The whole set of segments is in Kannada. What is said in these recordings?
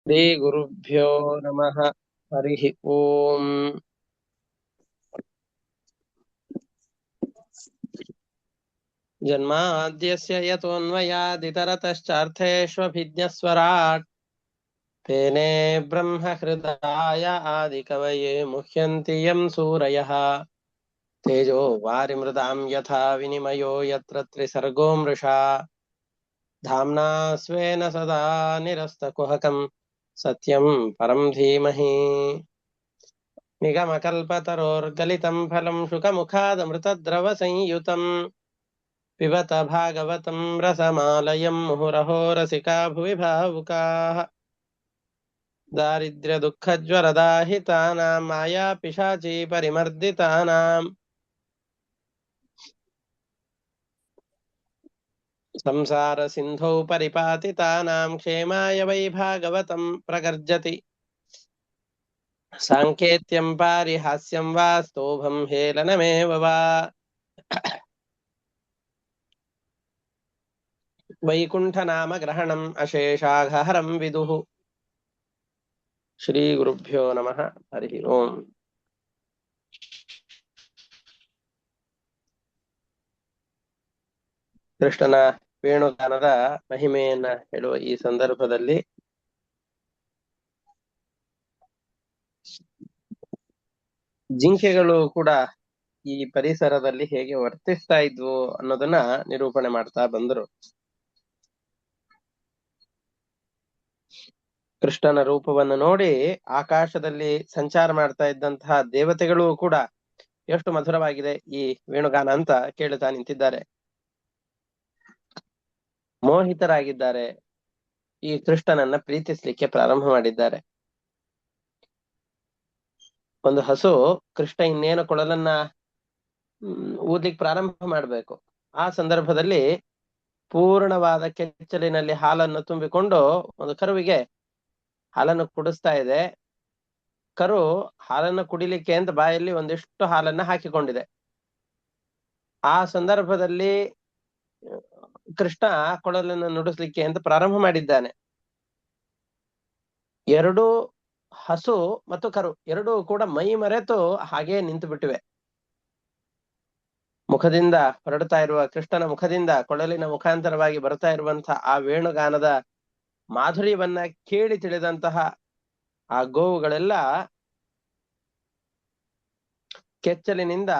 श्रीगुरुभ्यो नमः। हरिः ओम्। जन्माद्यस्य यतोऽन्वयादितरतश्चार्थेष्वभिज्ञस्वराट् तेने ब्रह्महृदाय आदिकवये मुह्यन्ति यं सूरयः। तेजो वारिमृदां यथा विनिमयो यत्र त्रिसर्गो मृषा धाम्ना स्वेन सदा निरस्तकुहकं सत्यं परं धीमहि। निगमकल्पतरोर्गलितं फलं शुकमुखादमृतद्रवसंयुतं पिबत भागवतं रसमालयं मुहुरहो रसिका भुवि भावुकाः। दारिद्र्यदुःखज्वरदाहितानां मायापिशाची परिमर्दितानां संसारसिन्धौ परिपातितानां क्षेमाय वै भागवतं प्रगर्जति। साङ्केत्यं पारिहास्यं वा स्तोभं हेलनमेव वा वैकुण्ठनामग्रहणम् अशेषाघहरं विदुः। श्रीगुरुभ्यो नमः। हरिः ओम्। ಕೃಷ್ಣನ ವೇಣುಗಾನದ ಮಹಿಮೆಯನ್ನ ಹೇಳುವ ಈ ಸಂದರ್ಭದಲ್ಲಿ ಜಿಂಕೆಗಳು ಕೂಡ ಈ ಪರಿಸರದಲ್ಲಿ ಹೇಗೆ ವರ್ತಿಸ್ತಾ ಇದ್ವು ಅನ್ನೋದನ್ನ ನಿರೂಪಣೆ ಮಾಡ್ತಾ ಬಂದರು. ಕೃಷ್ಣನ ರೂಪವನ್ನು ನೋಡಿ ಆಕಾಶದಲ್ಲಿ ಸಂಚಾರ ಮಾಡ್ತಾ ಇದ್ದಂತಹ ದೇವತೆಗಳು ಕೂಡ ಎಷ್ಟು ಮಧುರವಾಗಿದೆ ಈ ವೇಣುಗಾನ ಅಂತ ಕೇಳುತ್ತಾ ನಿಂತಿದ್ದಾರೆ, ಮೋಹಿತರಾಗಿದ್ದಾರೆ, ಈ ಕೃಷ್ಣನನ್ನ ಪ್ರೀತಿಸ್ಲಿಕ್ಕೆ ಪ್ರಾರಂಭ ಮಾಡಿದ್ದಾರೆ. ಒಂದು ಹಸು ಕೃಷ್ಣ ಇನ್ನೇನು ಕೊಳಲನ್ನ ಊದ್ಲಿಕ್ಕೆ ಪ್ರಾರಂಭ ಮಾಡ್ಬೇಕು, ಆ ಸಂದರ್ಭದಲ್ಲಿ ಪೂರ್ಣವಾದ ಕೆಚ್ಚಲಿನಲ್ಲಿ ಹಾಲನ್ನು ತುಂಬಿಕೊಂಡು ಒಂದು ಕರುವಿಗೆ ಹಾಲನ್ನು ಕುಡಿಸ್ತಾ ಇದೆ. ಕರು ಹಾಲನ್ನು ಕುಡಿಲಿಕ್ಕೆ ಅಂತ ಬಾಯಲ್ಲಿ ಒಂದಿಷ್ಟು ಹಾಲನ್ನ ಹಾಕಿಕೊಂಡಿದೆ. ಆ ಸಂದರ್ಭದಲ್ಲಿ ಕೃಷ್ಣ ಕೊಳಲನ್ನು ನುಡಿಸ್ಲಿಕ್ಕೆ ಅಂತ ಪ್ರಾರಂಭ ಮಾಡಿದ್ದಾನೆ. ಎರಡೂ ಹಸು ಮತ್ತು ಕರು ಎರಡೂ ಕೂಡ ಮೈ ಮರೆತು ಹಾಗೇ ನಿಂತು ಬಿಟ್ಟಿವೆ. ಮುಖದಿಂದ ಹೊರಡ್ತಾ ಇರುವ ಕೃಷ್ಣನ ಮುಖದಿಂದ ಕೊಳಲಿನ ಮುಖಾಂತರವಾಗಿ ಬರ್ತಾ ಇರುವಂತಹ ಆ ವೇಣುಗಾನದ ಮಾಧುರ್ಯವನ್ನ ಕೇಳಿ ತಿಳಿದಂತಹ ಆ ಗೋವುಗಳೆಲ್ಲ ಕೆಚ್ಚಲಿನಿಂದ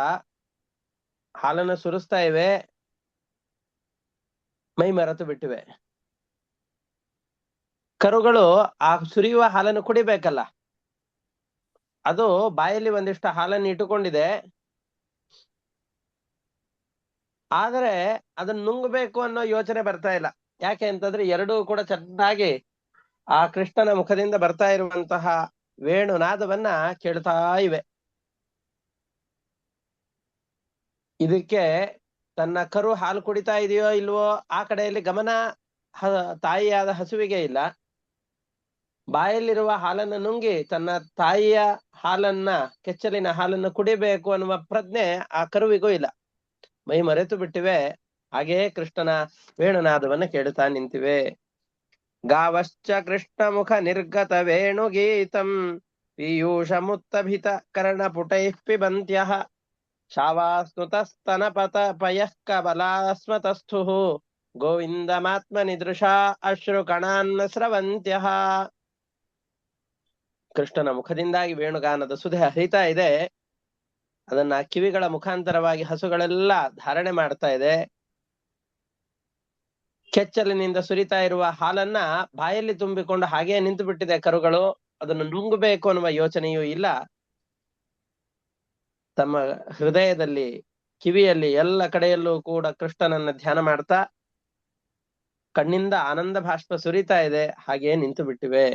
ಹಾಲನ್ನು ಸುರಿಸ್ತಾ ಇವೆ, ಮೈ ಮರೆತು ಬಿಟ್ಟಿವೆ. ಕರುಗಳು ಆ ಸುರಿಯುವ ಹಾಲನ್ನು ಕುಡಿಬೇಕಲ್ಲ, ಅದು ಬಾಯಲ್ಲಿ ಒಂದಿಷ್ಟು ಹಾಲನ್ನು ಇಟ್ಟುಕೊಂಡಿದೆ, ಆದರೆ ಅದನ್ನ ನುಂಗಬೇಕು ಅನ್ನೋ ಯೋಚನೆ ಬರ್ತಾ ಇಲ್ಲ. ಯಾಕೆ ಅಂತಂದ್ರೆ ಎರಡೂ ಕೂಡ ಚೆನ್ನಾಗಿ ಆ ಕೃಷ್ಣನ ಮುಖದಿಂದ ಬರ್ತಾ ಇರುವಂತಹ ವೇಣುನಾದವನ್ನ ಕೇಳ್ತಾ ಇವೆ. ಇದಕ್ಕೆ ತನ್ನ ಕರು ಹಾಲು ಕುಡಿತಾ ಇದೆಯೋ ಇಲ್ವೋ ಆ ಕಡೆಯಲ್ಲಿ ಗಮನ ತಾಯಿಯಾದ ಹಸುವಿಗೆ ಇಲ್ಲ. ಬಾಯಲ್ಲಿರುವ ಹಾಲನ್ನು ನುಂಗಿ ತನ್ನ ತಾಯಿಯ ಹಾಲನ್ನ, ಕೆಚ್ಚಲಿನ ಹಾಲನ್ನು ಕುಡಿಬೇಕು ಅನ್ನುವ ಪ್ರಜ್ಞೆ ಆ ಕರುವಿಗೂ ಇಲ್ಲ. ಮೈ ಮರೆತು ಬಿಟ್ಟಿವೆ, ಹಾಗೇ ಕೃಷ್ಣನ ವೇಣುನಾದವನ್ನ ಕೇಳುತ್ತಾ ನಿಂತಿವೆ. ಗಾವಶ್ಚ ಕೃಷ್ಣ ಮುಖ ನಿರ್ಗತ ವೇಣುಗೀತಂ ಪೀಯೂಷ ಮುತ್ತಭಿತ ಕರ್ಣಪುಟೈಃ ಪಿಬಂತ್ಯಃ ಶಾವಾಸ್ತುತಸ್ತನಪತ ಪಯಃ ಕಬಲಾಸ್ಮತಸ್ಥುಃ ಗೋವಿಂದಮಾತ್ಮನಿದೃಶಾ ಅಶ್ರುಕಣಾನ್ನ ಸ್ರವಂತ್ಯಃ. ಕೃಷ್ಣನ ಮುಖದಿಂದಾಗಿ ವೇಣುಗಾನದ ಸುಧೆ ಹರಿತಾ ಇದೆ. ಅದನ್ನ ಕಿವಿಗಳ ಮುಖಾಂತರವಾಗಿ ಹಸುಗಳೆಲ್ಲ ಧಾರಣೆ ಮಾಡ್ತಾ ಇದೆ. ಕೆಚ್ಚಲಿನಿಂದ ಸುರಿತಾ ಇರುವ ಹಾಲನ್ನ ಬಾಯಲ್ಲಿ ತುಂಬಿಕೊಂಡು ಹಾಗೇ ನಿಂತು ಬಿಟ್ಟಿದೆ ಕರುಗಳು. ಅದನ್ನು ನುಂಗಬೇಕು ಅನ್ನುವ ಯೋಚನೆಯೂ ಇಲ್ಲ. ತಮ್ಮ ಹೃದಯದಲ್ಲಿ, ಕಿವಿಯಲ್ಲಿ, ಎಲ್ಲ ಕಡೆಯಲ್ಲೂ ಕೂಡ ಕೃಷ್ಣನನ್ನ ಧ್ಯಾನ ಮಾಡ್ತಾ ಕಣ್ಣಿಂದ ಆನಂದ ಭಾಷ್ಪ ಸುರಿತಾ ಇದೆ, ಹಾಗೇ ನಿಂತು ಬಿಟ್ಟಿವೆ.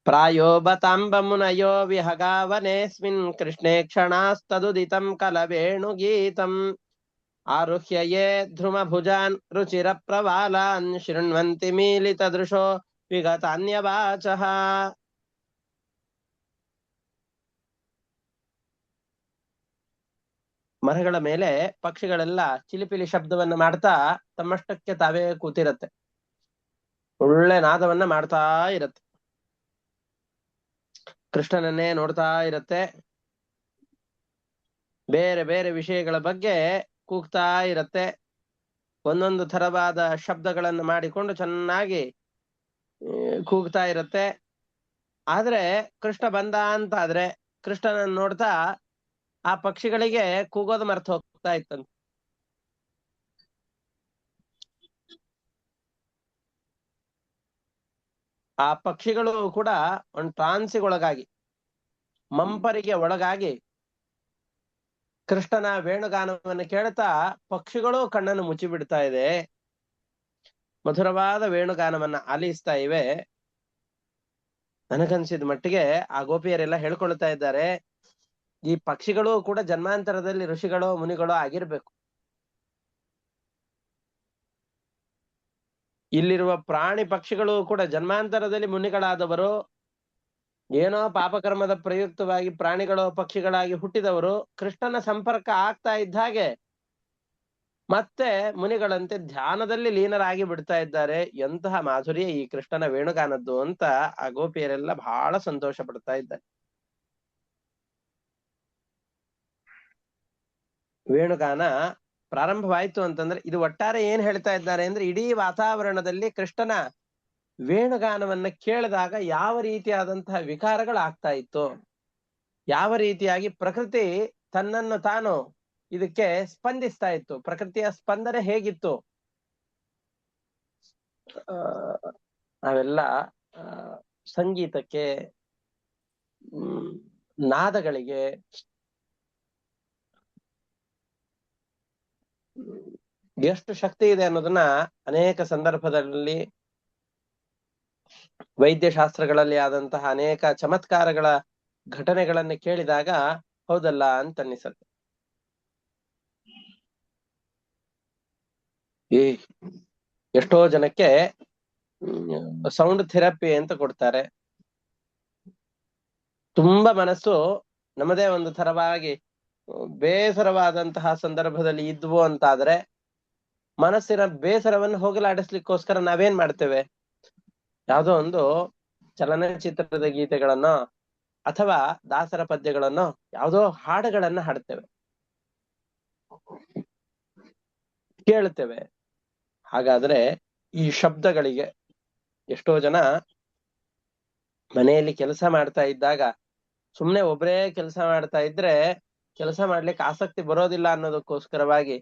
ಪ್ರಾಯೋ ಬತಾಂಬ ಮುನಯೋ ವಿಹಗಾವನೇಸ್ಮಿನ್ ಕೃಷ್ಣೇ ಕ್ಷಣಾಸ್ತದುದಿತಂ ಕಲವೇಣುಗೀತಂ ಆರುಹ್ಯ ಯೇ ಧ್ರುವ ಭುಜಾನ್ ರುಚಿರ ಪ್ರವಾಲಾನ್ ಶೃಣ್ವಂತಿ ಮೀಲಿತ ದೃಶೋ ವಿಗತಾನ್ಯವಾಚಃ. ಮರಗಳ ಮೇಲೆ ಪಕ್ಷಿಗಳೆಲ್ಲ ಚಿಲಿಪಿಲಿ ಶಬ್ದವನ್ನು ಮಾಡ್ತಾ ತಮ್ಮಷ್ಟಕ್ಕೆ ತಾವೇ ಕೂತಿರತ್ತೆ. ಒಳ್ಳೆ ನಾದವನ್ನ ಮಾಡ್ತಾ ಇರತ್ತೆ, ಕೃಷ್ಣನನ್ನೇ ನೋಡ್ತಾ ಇರತ್ತೆ, ಬೇರೆ ಬೇರೆ ವಿಷಯಗಳ ಬಗ್ಗೆ ಕೂಗ್ತಾ ಇರತ್ತೆ, ಒಂದೊಂದು ತರವಾದ ಶಬ್ದಗಳನ್ನು ಮಾಡಿಕೊಂಡು ಚೆನ್ನಾಗಿ ಕೂಗ್ತಾ ಇರತ್ತೆ. ಆದ್ರೆ ಕೃಷ್ಣ ಬಂದ ಅಂತ ಆದ್ರೆ ಕೃಷ್ಣನನ್ನು ನೋಡ್ತಾ ಆ ಪಕ್ಷಿಗಳಿಗೆ ಕೂಗೋದು ಮರ್ತು ಹೋಗ್ತಾ ಇತ್ತಂತೆ. ಆ ಪಕ್ಷಿಗಳು ಕೂಡ ಒಂದು ಟ್ರಾನ್ಸಿಗೊಳಗಾಗಿ, ಮಂಪರಿಗೆ ಒಳಗಾಗಿ ಕೃಷ್ಣನ ವೇಣುಗಾನವನ್ನು ಕೇಳ್ತಾ ಪಕ್ಷಿಗಳು ಕಣ್ಣನ್ನು ಮುಚ್ಚಿ ಬಿಡ್ತಾ ಇದೆ, ಮಧುರವಾದ ವೇಣುಗಾನವನ್ನ ಆಲಿಸ್ತಾ ಇವೆ. ನನಗನ್ಸಿದ ಮಟ್ಟಿಗೆ ಆ ಗೋಪಿಯರೆಲ್ಲ ಹೇಳ್ಕೊಳ್ತಾ ಇದ್ದಾರೆ, ಈ ಪಕ್ಷಿಗಳು ಕೂಡ ಜನ್ಮಾಂತರದಲ್ಲಿ ಋಷಿಗಳೋ ಮುನಿಗಳೋ ಆಗಿರ್ಬೇಕು. ಇಲ್ಲಿರುವ ಪ್ರಾಣಿ ಪಕ್ಷಿಗಳು ಕೂಡ ಜನ್ಮಾಂತರದಲ್ಲಿ ಮುನಿಗಳಾದವರು, ಏನೋ ಪಾಪಕರ್ಮದ ಪ್ರಯುಕ್ತವಾಗಿ ಪ್ರಾಣಿಗಳು ಪಕ್ಷಿಗಳಾಗಿ ಹುಟ್ಟಿದವರು ಕೃಷ್ಣನ ಸಂಪರ್ಕ ಆಗ್ತಾ ಇದ್ದ ಹಾಗೆ ಮತ್ತೆ ಮುನಿಗಳಂತೆ ಧ್ಯಾನದಲ್ಲಿ ಲೀನರಾಗಿ ಬಿಡ್ತಾ ಇದ್ದಾರೆ. ಎಂತಹ ಮಾಧುರ್ಯ ಈ ಕೃಷ್ಣನ ವೇಣುಗಾನದ್ದು ಅಂತ ಆ ಗೋಪಿಯರೆಲ್ಲ ಬಹಳ ಸಂತೋಷ ಪಡ್ತಾ ಇದ್ದಾರೆ. ವೇಣುಗಾನ ಪ್ರಾರಂಭವಾಯ್ತು ಅಂತಂದ್ರೆ ಇದು ಒಟ್ಟಾರೆ ಏನ್ ಹೇಳ್ತಾ ಇದ್ದಾರೆ ಅಂದ್ರೆ, ಇಡೀ ವಾತಾವರಣದಲ್ಲಿ ಕೃಷ್ಣನ ವೇಣುಗಾನವನ್ನ ಕೇಳಿದಾಗ ಯಾವ ರೀತಿಯಾದಂತಹ ವಿಕಾರಗಳಾಗ್ತಾ ಇತ್ತು, ಯಾವ ರೀತಿಯಾಗಿ ಪ್ರಕೃತಿ ತನ್ನನ್ನು ತಾನು ಇದಕ್ಕೆ ಸ್ಪಂದಿಸ್ತಾ ಇತ್ತು, ಪ್ರಕೃತಿಯ ಸ್ಪಂದನೆ ಹೇಗಿತ್ತು, ಅವೆಲ್ಲ ಸಂಗೀತಕ್ಕೆ, ನಾದಗಳಿಗೆ ಎಷ್ಟು ಶಕ್ತಿ ಇದೆ ಅನ್ನೋದನ್ನ ಅನೇಕ ಸಂದರ್ಭದಲ್ಲಿ ವೈದ್ಯಶಾಸ್ತ್ರಗಳಲ್ಲಿ ಆದಂತಹ ಅನೇಕ ಚಮತ್ಕಾರಗಳ ಘಟನೆಗಳನ್ನ ಕೇಳಿದಾಗ ಹೌದಲ್ಲ ಅಂತ ಅನ್ನಿಸುತ್ತೆ. ಎಷ್ಟೋ ಜನಕ್ಕೆ ಸೌಂಡ್ ಥೆರಪಿ ಅಂತ ಕೊಡ್ತಾರೆ. ತುಂಬಾ ಮನಸ್ಸು ನಮ್ಮದೇ ಒಂದು ತರವಾಗಿ ಬೇಸರವಾದಂತಹ ಸಂದರ್ಭದಲ್ಲಿ ಇದ್ವು ಅಂತಾದ್ರೆ ಮನಸ್ಸಿನ ಬೇಸರವನ್ನು ಹೋಗಲಾಡಿಸ್ಲಿಕ್ಕೋಸ್ಕರ ನಾವೇನ್ ಮಾಡ್ತೇವೆ, ಯಾವುದೋ ಒಂದು ಚಲನಚಿತ್ರದ ಗೀತೆಗಳನ್ನೋ ಅಥವಾ ದಾಸರ ಪದ್ಯಗಳನ್ನೋ ಯಾವುದೋ ಹಾಡುಗಳನ್ನ ಹಾಡ್ತೇವೆ, ಕೇಳ್ತೇವೆ. ಹಾಗಾದ್ರೆ ಈ ಶಬ್ದಗಳಿಗೆ ಎಷ್ಟೋ ಜನ ಮನೆಯಲ್ಲಿ ಕೆಲಸ ಮಾಡ್ತಾ ಇದ್ದಾಗ ಸುಮ್ನೆ ಒಬ್ಬರೇ ಕೆಲಸ ಮಾಡ್ತಾ ಇದ್ರೆ ಕೆಲಸ ಮಾಡ್ಲಿಕ್ಕೆ ಆಸಕ್ತಿ ಬರೋದಿಲ್ಲ ಅನ್ನೋದಕ್ಕೋಸ್ಕರವಾಗಿ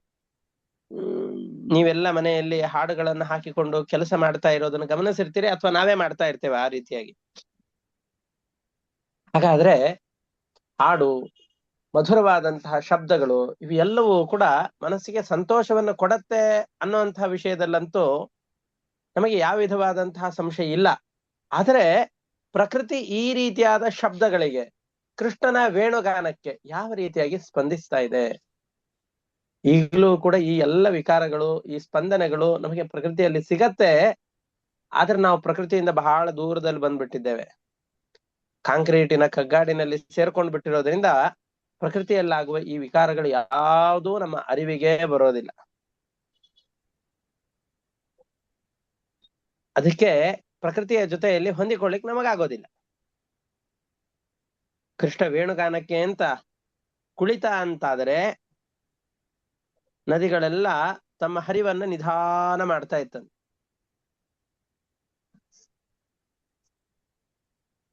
ನೀವೆಲ್ಲ ಮನೆಯಲ್ಲಿ ಹಾಡುಗಳನ್ನ ಹಾಕಿಕೊಂಡು ಕೆಲಸ ಮಾಡ್ತಾ ಇರೋದನ್ನ ಗಮನಿಸಿರ್ತೀರಿ, ಅಥವಾ ನಾವೇ ಮಾಡ್ತಾ ಇರ್ತೇವೆ ಆ ರೀತಿಯಾಗಿ. ಹಾಗಾದ್ರೆ ಹಾಡು, ಮಧುರವಾದಂತಹ ಶಬ್ದಗಳು ಇವು ಎಲ್ಲವೂ ಕೂಡ ಮನಸ್ಸಿಗೆ ಸಂತೋಷವನ್ನು ಕೊಡತ್ತೆ ಅನ್ನುವಂತಹ ವಿಷಯದಲ್ಲಂತೂ ನಮಗೆ ಯಾವ ವಿಧವಾದಂತಹ ಸಂಶಯ ಇಲ್ಲ. ಆದರೆ ಪ್ರಕೃತಿ ಈ ರೀತಿಯಾದ ಶಬ್ದಗಳಿಗೆ, ಕೃಷ್ಣನ ವೇಣುಗಾನಕ್ಕೆ ಯಾವ ರೀತಿಯಾಗಿ ಸ್ಪಂದಿಸ್ತಾ ಇದೆ, ಈಗಲೂ ಕೂಡ ಈ ಎಲ್ಲ ವಿಕಾರಗಳು, ಈ ಸ್ಪಂದನೆಗಳು ನಮಗೆ ಪ್ರಕೃತಿಯಲ್ಲಿ ಸಿಗತ್ತೆ. ಆದ್ರೆ ನಾವು ಪ್ರಕೃತಿಯಿಂದ ಬಹಳ ದೂರದಲ್ಲಿ ಬಂದ್ಬಿಟ್ಟಿದ್ದೇವೆ, ಕಾಂಕ್ರೀಟಿನ ಕಗ್ಗಾಡಿನಲ್ಲಿ ಸೇರ್ಕೊಂಡು ಬಿಟ್ಟಿರೋದ್ರಿಂದ ಪ್ರಕೃತಿಯಲ್ಲಾಗುವ ಈ ವಿಕಾರಗಳು ಯಾವುದೂ ನಮ್ಮ ಅರಿವಿಗೆ ಬರೋದಿಲ್ಲ. ಅದಕ್ಕೆ ಪ್ರಕೃತಿಯ ಜೊತೆಯಲ್ಲಿ ಹೊಂದಿಕೊಳ್ಳಿಕ್ ನಮಗಾಗೋದಿಲ್ಲ. ಕೃಷ್ಣ ವೇಣುಗಾನಕ್ಕೆ ಅಂತ ಕುಳಿತ ಅಂತಾದರೆ ನದಿಗಳೆಲ್ಲ ತಮ್ಮ ಹರಿವನ್ನ ನಿಧಾನ ಮಾಡ್ತಾ ಇತ್ತಂತೆ.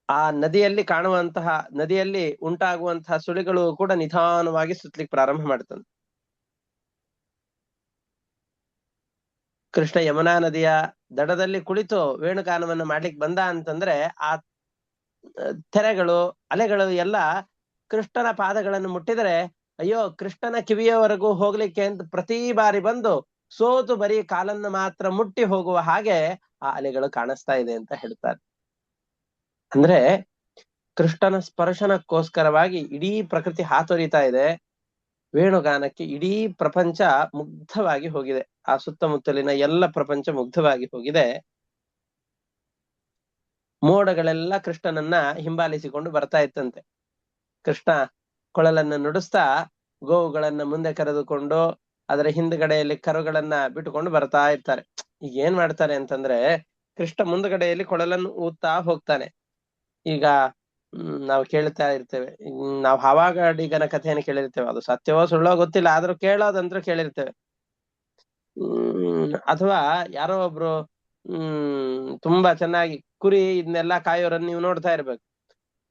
ಆ ನದಿಯಲ್ಲಿ ಕಾಣುವಂತಹ, ನದಿಯಲ್ಲಿ ಉಂಟಾಗುವಂತಹ ಸುಳಿಗಳು ಕೂಡ ನಿಧಾನವಾಗಿ ಸುತ್ತಲಿಕ್ಕೆ ಪ್ರಾರಂಭ ಮಾಡ್ತಂತೆ. ಕೃಷ್ಣ ಯಮುನಾ ನದಿಯ ದಡದಲ್ಲಿ ಕುಳಿತು ವೇಣುಗಾನವನ್ನು ಮಾಡ್ಲಿಕ್ಕೆ ಬಂದ ಅಂತಂದ್ರೆ ಆ ತೆರೆಗಳು, ಅಲೆಗಳು ಎಲ್ಲ ಕೃಷ್ಣನ ಪಾದಗಳನ್ನು ಮುಟ್ಟಿದರೆ ಅಯ್ಯೋ ಕೃಷ್ಣನ ಕಿವಿಯವರೆಗೂ ಹೋಗ್ಲಿಕ್ಕೆ ಅಂತ ಪ್ರತಿ ಬಾರಿ ಬಂದು ಸೋತು ಬರೀ ಕಾಲನ್ನು ಮಾತ್ರ ಮುಟ್ಟಿ ಹೋಗುವ ಹಾಗೆ ಆ ಅಲೆಗಳು ಕಾಣಿಸ್ತಾ ಇದೆ ಅಂತ ಹೇಳ್ತಾರೆ. ಅಂದ್ರೆ ಕೃಷ್ಣನ ಸ್ಪರ್ಶನಕ್ಕೋಸ್ಕರವಾಗಿ ಇಡೀ ಪ್ರಕೃತಿ ಹಾತೊರಿತಾ ಇದೆ. ವೇಣುಗಾನಕ್ಕೆ ಇಡೀ ಪ್ರಪಂಚ ಮುಗ್ಧವಾಗಿ ಹೋಗಿದೆ, ಆ ಸುತ್ತಮುತ್ತಲಿನ ಎಲ್ಲ ಪ್ರಪಂಚ ಮುಗ್ಧವಾಗಿ ಹೋಗಿದೆ. ಮೋಡಗಳೆಲ್ಲ ಕೃಷ್ಣನನ್ನ ಹಿಂಬಾಲಿಸಿಕೊಂಡು ಬರ್ತಾ ಇತ್ತಂತೆ. ಕೃಷ್ಣ ಕೊಳಲನ್ನ ನುಡಿಸ್ತಾ ಗೋವುಗಳನ್ನ ಮುಂದೆ ಕರೆದುಕೊಂಡು ಅದರ ಹಿಂದ್ಗಡೆಯಲ್ಲಿ ಕರುಗಳನ್ನ ಬಿಟ್ಟುಕೊಂಡು ಬರ್ತಾ ಇರ್ತಾರೆ. ಈಗ ಏನ್ ಮಾಡ್ತಾರೆ ಅಂತಂದ್ರೆ, ಕೃಷ್ಣ ಮುಂದುಗಡೆಯಲ್ಲಿ ಕೊಳಲನ್ನು ಊದ್ತಾ ಹೋಗ್ತಾನೆ. ಈಗ ನಾವು ಕೇಳ್ತಾ ಇರ್ತೇವೆ, ನಾವು ಹಾವಾಗಡಿಗನ ಕಥೆಯನ್ನು ಕೇಳಿರ್ತೇವೆ. ಅದು ಸತ್ಯವೋ ಸುಳ್ಳೋ ಗೊತ್ತಿಲ್ಲ, ಆದ್ರೂ ಕೇಳೋದಂದ್ರೂ ಕೇಳಿರ್ತೇವೆ. ಅಥವಾ ಯಾರೋ ಒಬ್ರು ತುಂಬಾ ಚೆನ್ನಾಗಿ ಕುರಿ ಇದನ್ನೆಲ್ಲ ಕಾಯೋರನ್ನು ನೀವು ನೋಡ್ತಾ ಇರ್ಬೇಕು.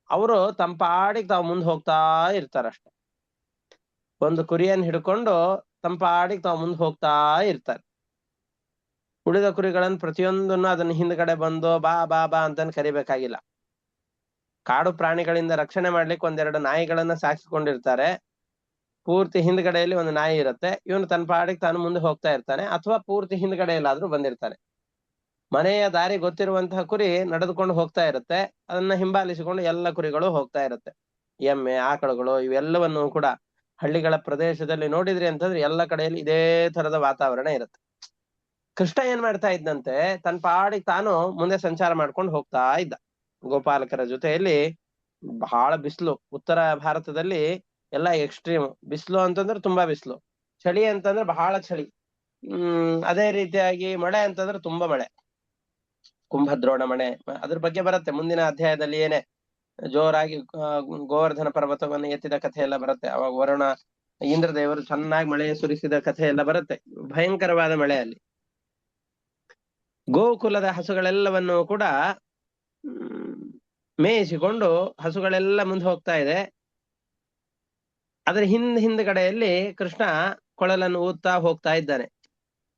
ಅವರು ತಮ್ಮ ಪಾಡಿಗೆ ತಾವು ಮುಂದೆ ಹೋಗ್ತಾ ಇರ್ತಾರಷ್ಟೆ. ಒಂದು ಕುರಿಯನ್ನು ಹಿಡ್ಕೊಂಡು ತಮ್ಮ ಪಾಡಿಗೆ ತಾವು ಮುಂದೆ ಹೋಗ್ತಾ ಇರ್ತಾರೆ. ಉಳಿದ ಕುರಿಗಳನ್ನು ಪ್ರತಿಯೊಂದನ್ನು ಅದನ್ನ ಹಿಂದ್ಗಡೆ ಬಂದು ಬಾ ಬಾ ಬಾ ಅಂತ ಕರಿಬೇಕಾಗಿಲ್ಲ. ಕಾಡು ಪ್ರಾಣಿಗಳಿಂದ ರಕ್ಷಣೆ ಮಾಡ್ಲಿಕ್ಕೆ ಒಂದೆರಡು ನಾಯಿಗಳನ್ನ ಸಾಕಿಕೊಂಡಿರ್ತಾರೆ. ಪೂರ್ತಿ ಹಿಂದ್ಗಡೆಯಲ್ಲಿ ಒಂದು ನಾಯಿ ಇರುತ್ತೆ. ಇವನು ತನ್ನ ಪಾಡಿಗೆ ತಾನು ಮುಂದೆ ಹೋಗ್ತಾ ಇರ್ತಾನೆ, ಅಥವಾ ಪೂರ್ತಿ ಹಿಂದ್ಗಡೆಯಲ್ಲಾದ್ರೂ ಬಂದಿರ್ತಾನೆ. ಮನೆಯ ದಾರಿ ಗೊತ್ತಿರುವಂತಹ ಕುರಿ ನಡೆದುಕೊಂಡು ಹೋಗ್ತಾ ಇರುತ್ತೆ. ಅದನ್ನ ಹಿಂಬಾಲಿಸಿಕೊಂಡು ಎಲ್ಲ ಕುರಿಗಳು ಹೋಗ್ತಾ ಇರುತ್ತೆ. ಎಮ್ಮೆ, ಆಕಳುಗಳು ಇವೆಲ್ಲವನ್ನು ಕೂಡ ಹಳ್ಳಿಗಳ ಪ್ರದೇಶದಲ್ಲಿ ನೋಡಿದ್ರಿ ಅಂತಂದ್ರೆ ಎಲ್ಲ ಕಡೆಯಲ್ಲಿ ಇದೇ ತರದ ವಾತಾವರಣ ಇರುತ್ತೆ. ಕೃಷ್ಣ ಏನ್ ಮಾಡ್ತಾ ಇದ್ದಂತೆ, ತನ್ನ ಪಾಡಿಗೆ ತಾನು ಮುಂದೆ ಸಂಚಾರ ಮಾಡ್ಕೊಂಡು ಹೋಗ್ತಾ ಇದ್ದ. ಗೋಪಾಲಕರ ಜೊತೆಯಲ್ಲಿ ಬಹಳ ಬಿಸಿಲು. ಉತ್ತರ ಭಾರತದಲ್ಲಿ ಎಲ್ಲ ಎಕ್ಸ್ಟ್ರೀಮ್ ಬಿಸಿಲು ಅಂತಂದ್ರೆ ತುಂಬಾ ಬಿಸಿಲು, ಚಳಿ ಅಂತಂದ್ರೆ ಬಹಳ ಚಳಿ. ಅದೇ ರೀತಿಯಾಗಿ ಮಳೆ ಅಂತಂದ್ರೆ ತುಂಬಾ ಮಳೆ, ಕುಂಭದ್ರೋಣ ಮಳೆ. ಅದ್ರ ಬಗ್ಗೆ ಬರುತ್ತೆ ಮುಂದಿನ ಅಧ್ಯಾಯದಲ್ಲಿ. ಏನೇ ಜೋರಾಗಿ ಗೋವರ್ಧನ ಪರ್ವತವನ್ನು ಎತ್ತಿದ ಕಥೆ ಎಲ್ಲ ಬರುತ್ತೆ. ಅವಾಗ ವರುಣ ಇಂದ್ರದೇವರು ಚೆನ್ನಾಗಿ ಮಳೆ ಸುರಿಸಿದ ಕಥೆ ಎಲ್ಲ ಬರುತ್ತೆ. ಭಯಂಕರವಾದ ಮಳೆ ಅಲ್ಲಿ. ಗೋಕುಲದ ಹಸುಗಳೆಲ್ಲವನ್ನು ಕೂಡ ಮೇಯಿಸಿಕೊಂಡು ಹಸುಗಳೆಲ್ಲ ಮುಂದೆ ಹೋಗ್ತಾ ಇದೆ. ಅದರ ಹಿಂದ್ಗಡೆಯಲ್ಲಿ ಕೃಷ್ಣ ಕೊಳಲನ್ನು ಊದ್ತಾ ಹೋಗ್ತಾ ಇದ್ದಾನೆ.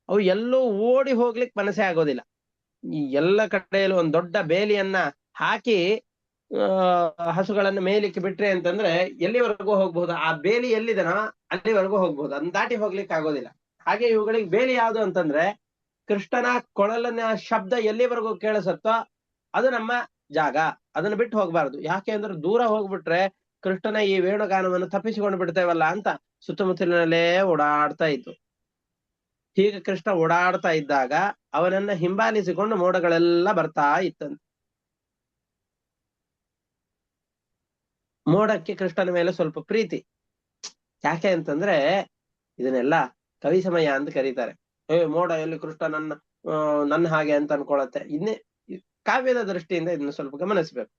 ಅವು ಎಲ್ಲೂ ಓಡಿ ಹೋಗ್ಲಿಕ್ಕೆ ಮನಸ್ಸೇ ಆಗೋದಿಲ್ಲ. ಈ ಎಲ್ಲ ಕಡೆಯಲ್ಲೂ ಒಂದು ದೊಡ್ಡ ಬೇಲಿಯನ್ನ ಹಾಕಿ ಹಸುಗಳನ್ನ ಮೇಯ್ಲಿಕ್ಕೆ ಬಿಟ್ರೆ ಅಂತಂದ್ರೆ ಎಲ್ಲಿವರೆಗೂ ಹೋಗ್ಬಹುದು. ಆ ಬೇಲಿ ಎಲ್ಲಿದನೋ ಅಲ್ಲಿವರೆಗೂ ಹೋಗ್ಬಹುದು, ಅದನ್ನ ದಾಟಿ ಹೋಗ್ಲಿಕ್ಕೆ ಆಗೋದಿಲ್ಲ. ಹಾಗೆ ಇವುಗಳಿಗೆ ಬೇಲಿ ಯಾವುದು ಅಂತಂದ್ರೆ, ಕೃಷ್ಣನ ಕೊಳಲನ ಶಬ್ದ ಎಲ್ಲಿವರೆಗೂ ಕೇಳಿಸುತ್ತೋ ಅದು ನಮ್ಮ ಜಾಗ, ಅದನ್ನ ಬಿಟ್ಟು ಹೋಗ್ಬಾರ್ದು. ಯಾಕೆ ಅಂದ್ರೆ ದೂರ ಹೋಗ್ಬಿಟ್ರೆ ಕೃಷ್ಣನ ಈ ವೇಣುಗಾನವನ್ನು ತಪ್ಪಿಸಿಕೊಂಡು ಬಿಡ್ತೇವಲ್ಲ ಅಂತ ಸುತ್ತಮುತ್ತಲಿನಲ್ಲೇ ಓಡಾಡ್ತಾ ಇತ್ತು. ಹೀಗೆ ಕೃಷ್ಣ ಓಡಾಡ್ತಾ ಇದ್ದಾಗ ಅವನನ್ನ ಹಿಂಬಾಲಿಸಿಕೊಂಡು ಮೋಡಗಳೆಲ್ಲ ಬರ್ತಾ ಇತ್ತಂತೆ. ಮೋಡಕ್ಕೆ ಕೃಷ್ಣನ ಮೇಲೆ ಸ್ವಲ್ಪ ಪ್ರೀತಿ. ಯಾಕೆ ಅಂತಂದ್ರೆ ಇದನ್ನೆಲ್ಲ ಕವಿ ಸಮಯ ಅಂತ ಕರೀತಾರೆ. ಮೋಡ ಎಲ್ಲಿ ಕೃಷ್ಣ ನನ್ನ ಹಾಗೆ ಅಂತ ಅನ್ಕೊಳತ್ತೆ. ಇನ್ನೇ ಕಾವ್ಯದ ದೃಷ್ಟಿಯಿಂದ ಇದನ್ನ ಸ್ವಲ್ಪ ಗಮನಿಸ್ಬೇಕು.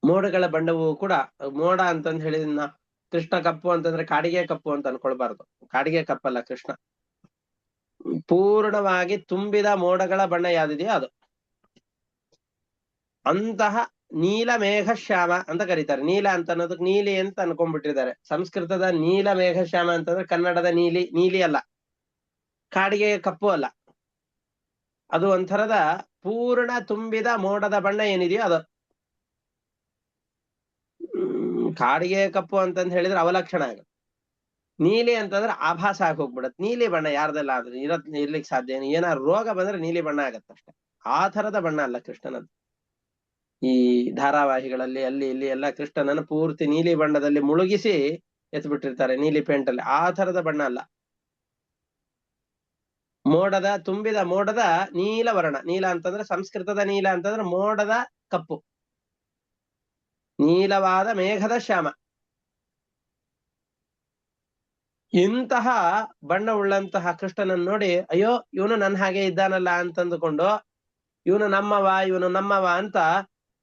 ಮೋಡಗಳ ಬಣ್ಣವು ಕೂಡ, ಮೋಡ ಅಂತಂದ್ ಹೇಳಿದ ಕೃಷ್ಣ ಕಪ್ಪು ಅಂತಂದ್ರೆ ಕಾಡಿಗೆ ಕಪ್ಪು ಅಂತ ಅನ್ಕೊಳ್ಬಾರ್ದು. ಕಾಡಿಗೆ ಕಪ್ಪಲ್ಲ ಕೃಷ್ಣ. ಪೂರ್ಣವಾಗಿ ತುಂಬಿದ ಮೋಡಗಳ ಬಣ್ಣ ಯಾವ್ದಿದೆಯೋ ಅದು. ಅಂತಹ ನೀಲ ಮೇಘ ಶ್ಯಾಮ ಅಂತ ಕರೀತಾರೆ. ನೀಲ ಅಂತ ಅನ್ನೋದಕ್ಕೆ ನೀಲಿ ಅಂತ ಅನ್ಕೊಂಡ್ಬಿಟ್ಟಿದ್ದಾರೆ. ಸಂಸ್ಕೃತದ ನೀಲ ಮೇಘ ಶ್ಯಾಮ ಅಂತಂದ್ರೆ ಕನ್ನಡದ ನೀಲಿ. ನೀಲಿ ಅಲ್ಲ, ಕಾಡಿಗೆ ಕಪ್ಪು ಅಲ್ಲ, ಅದು ಒಂಥರದ ಪೂರ್ಣ ತುಂಬಿದ ಮೋಡದ ಬಣ್ಣ ಏನಿದೆಯೋ ಅದು. ಕಾಡಿಗೆ ಕಪ್ಪು ಅಂತಂದ್ ಹೇಳಿದ್ರೆ ಅವಲಕ್ಷಣ ಆಗುತ್ತೆ. ನೀಲಿ ಅಂತಂದ್ರೆ ಆಭಾಸ ಆಗಿ ಹೋಗ್ಬಿಡತ್ತೆ. ನೀಲಿ ಬಣ್ಣ ಯಾರ್ದೆಲ್ಲ ಆದ್ರೆ ಇರ್ಲಿಕ್ಕೆ ಸಾಧ್ಯ ಏನು? ಏನಾದ್ರು ರೋಗ ಬಂದ್ರೆ ನೀಲಿ ಬಣ್ಣ ಆಗತ್ತಷ್ಟೆ. ಆ ಥರದ ಬಣ್ಣ ಅಲ್ಲ ಕೃಷ್ಣನದ್ದು. ಈ ಧಾರಾವಾಹಿಗಳಲ್ಲಿ ಅಲ್ಲಿ ಇಲ್ಲಿ ಎಲ್ಲ ಕೃಷ್ಣನನ್ನು ಪೂರ್ತಿ ನೀಲಿ ಬಣ್ಣದಲ್ಲಿ ಮುಳುಗಿಸಿ ಎತ್ಬಿಟ್ಟಿರ್ತಾರೆ, ನೀಲಿ ಪೇಂಟ್ ಅಲ್ಲಿ. ಆ ಥರದ ಬಣ್ಣ ಅಲ್ಲ. ಮೋಡದ ತುಂಬಿದ ಮೋಡದ ನೀಲ ವರ್ಣ. ನೀಲ ಅಂತಂದ್ರೆ ಸಂಸ್ಕೃತದ ನೀಲ ಅಂತಂದ್ರೆ ಮೋಡದ ಕಪ್ಪು. ನೀಲವಾದ ಮೇಘದ ಶ್ಯಾಮ. ಇಂತಹ ಬಣ್ಣವುಳ್ಳಂತಹ ಕೃಷ್ಣನನ್ನು ನೋಡಿ ಅಯ್ಯೋ ಇವನು ನನ್ನ ಹಾಗೆ ಇದ್ದಾನಲ್ಲ ಅಂತಂದುಕೊಂಡು, ಇವನು ನಮ್ಮವ ಅಂತ,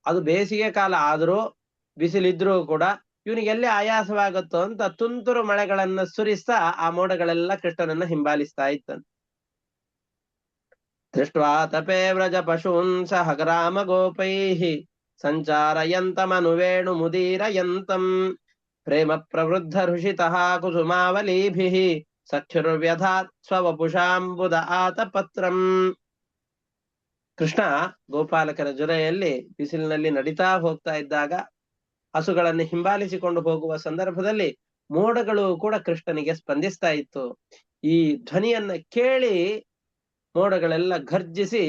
ಅದು ಬೇಸಿಗೆ ಕಾಲ ಆದ್ರೂ ಬಿಸಿಲಿದ್ರೂ ಕೂಡ ಇವನಿಗೆ ಎಲ್ಲಿ ಆಯಾಸವಾಗುತ್ತೋ ಅಂತ ತುಂತುರು ಮಳೆಗಳನ್ನ ಸುರಿಸ್ತಾ ಆ ಮೋಡಗಳೆಲ್ಲ ಕೃಷ್ಣನನ್ನ ಹಿಂಬಾಲಿಸ್ತಾ ಇತ್ತಂತೆ. ದೃಷ್ಟ್ವಾ ತಪೇ ವ್ರಜ ಪಶೂನ್ ಸಹ ಗ್ರಾಮ ಗೋಪೈಃ ಸಂಚಾರಯಂತಮನುವೇಣು ಮುದೀರಯಂತಂ ಪ್ರೇಮ ಪ್ರವೃದ್ಧ ಋಷಿತಃ ಕುಸುಮಾವಲೀಭಿಃ ಸಖ್ಯುರ್ವ್ಯಧಾತ್ ಸ್ವವಪುಷಾಂಬುದ ಆತಪತ್ರಂ. ಕೃಷ್ಣ ಗೋಪಾಲಕರ ಜೊತೆಯಲ್ಲಿ ಬಿಸಿಲಿನಲ್ಲಿ ನಡೀತಾ ಹೋಗ್ತಾ ಇದ್ದಾಗ, ಹಸುಗಳನ್ನು ಹಿಂಬಾಲಿಸಿಕೊಂಡು ಹೋಗುವ ಸಂದರ್ಭದಲ್ಲಿ ಮೋಡಗಳು ಕೂಡ ಕೃಷ್ಣನಿಗೆ ಸ್ಪಂದಿಸ್ತಾ ಇತ್ತು. ಈ ಧ್ವನಿಯನ್ನ ಕೇಳಿ ಮೋಡಗಳೆಲ್ಲ ಘರ್ಜಿಸಿ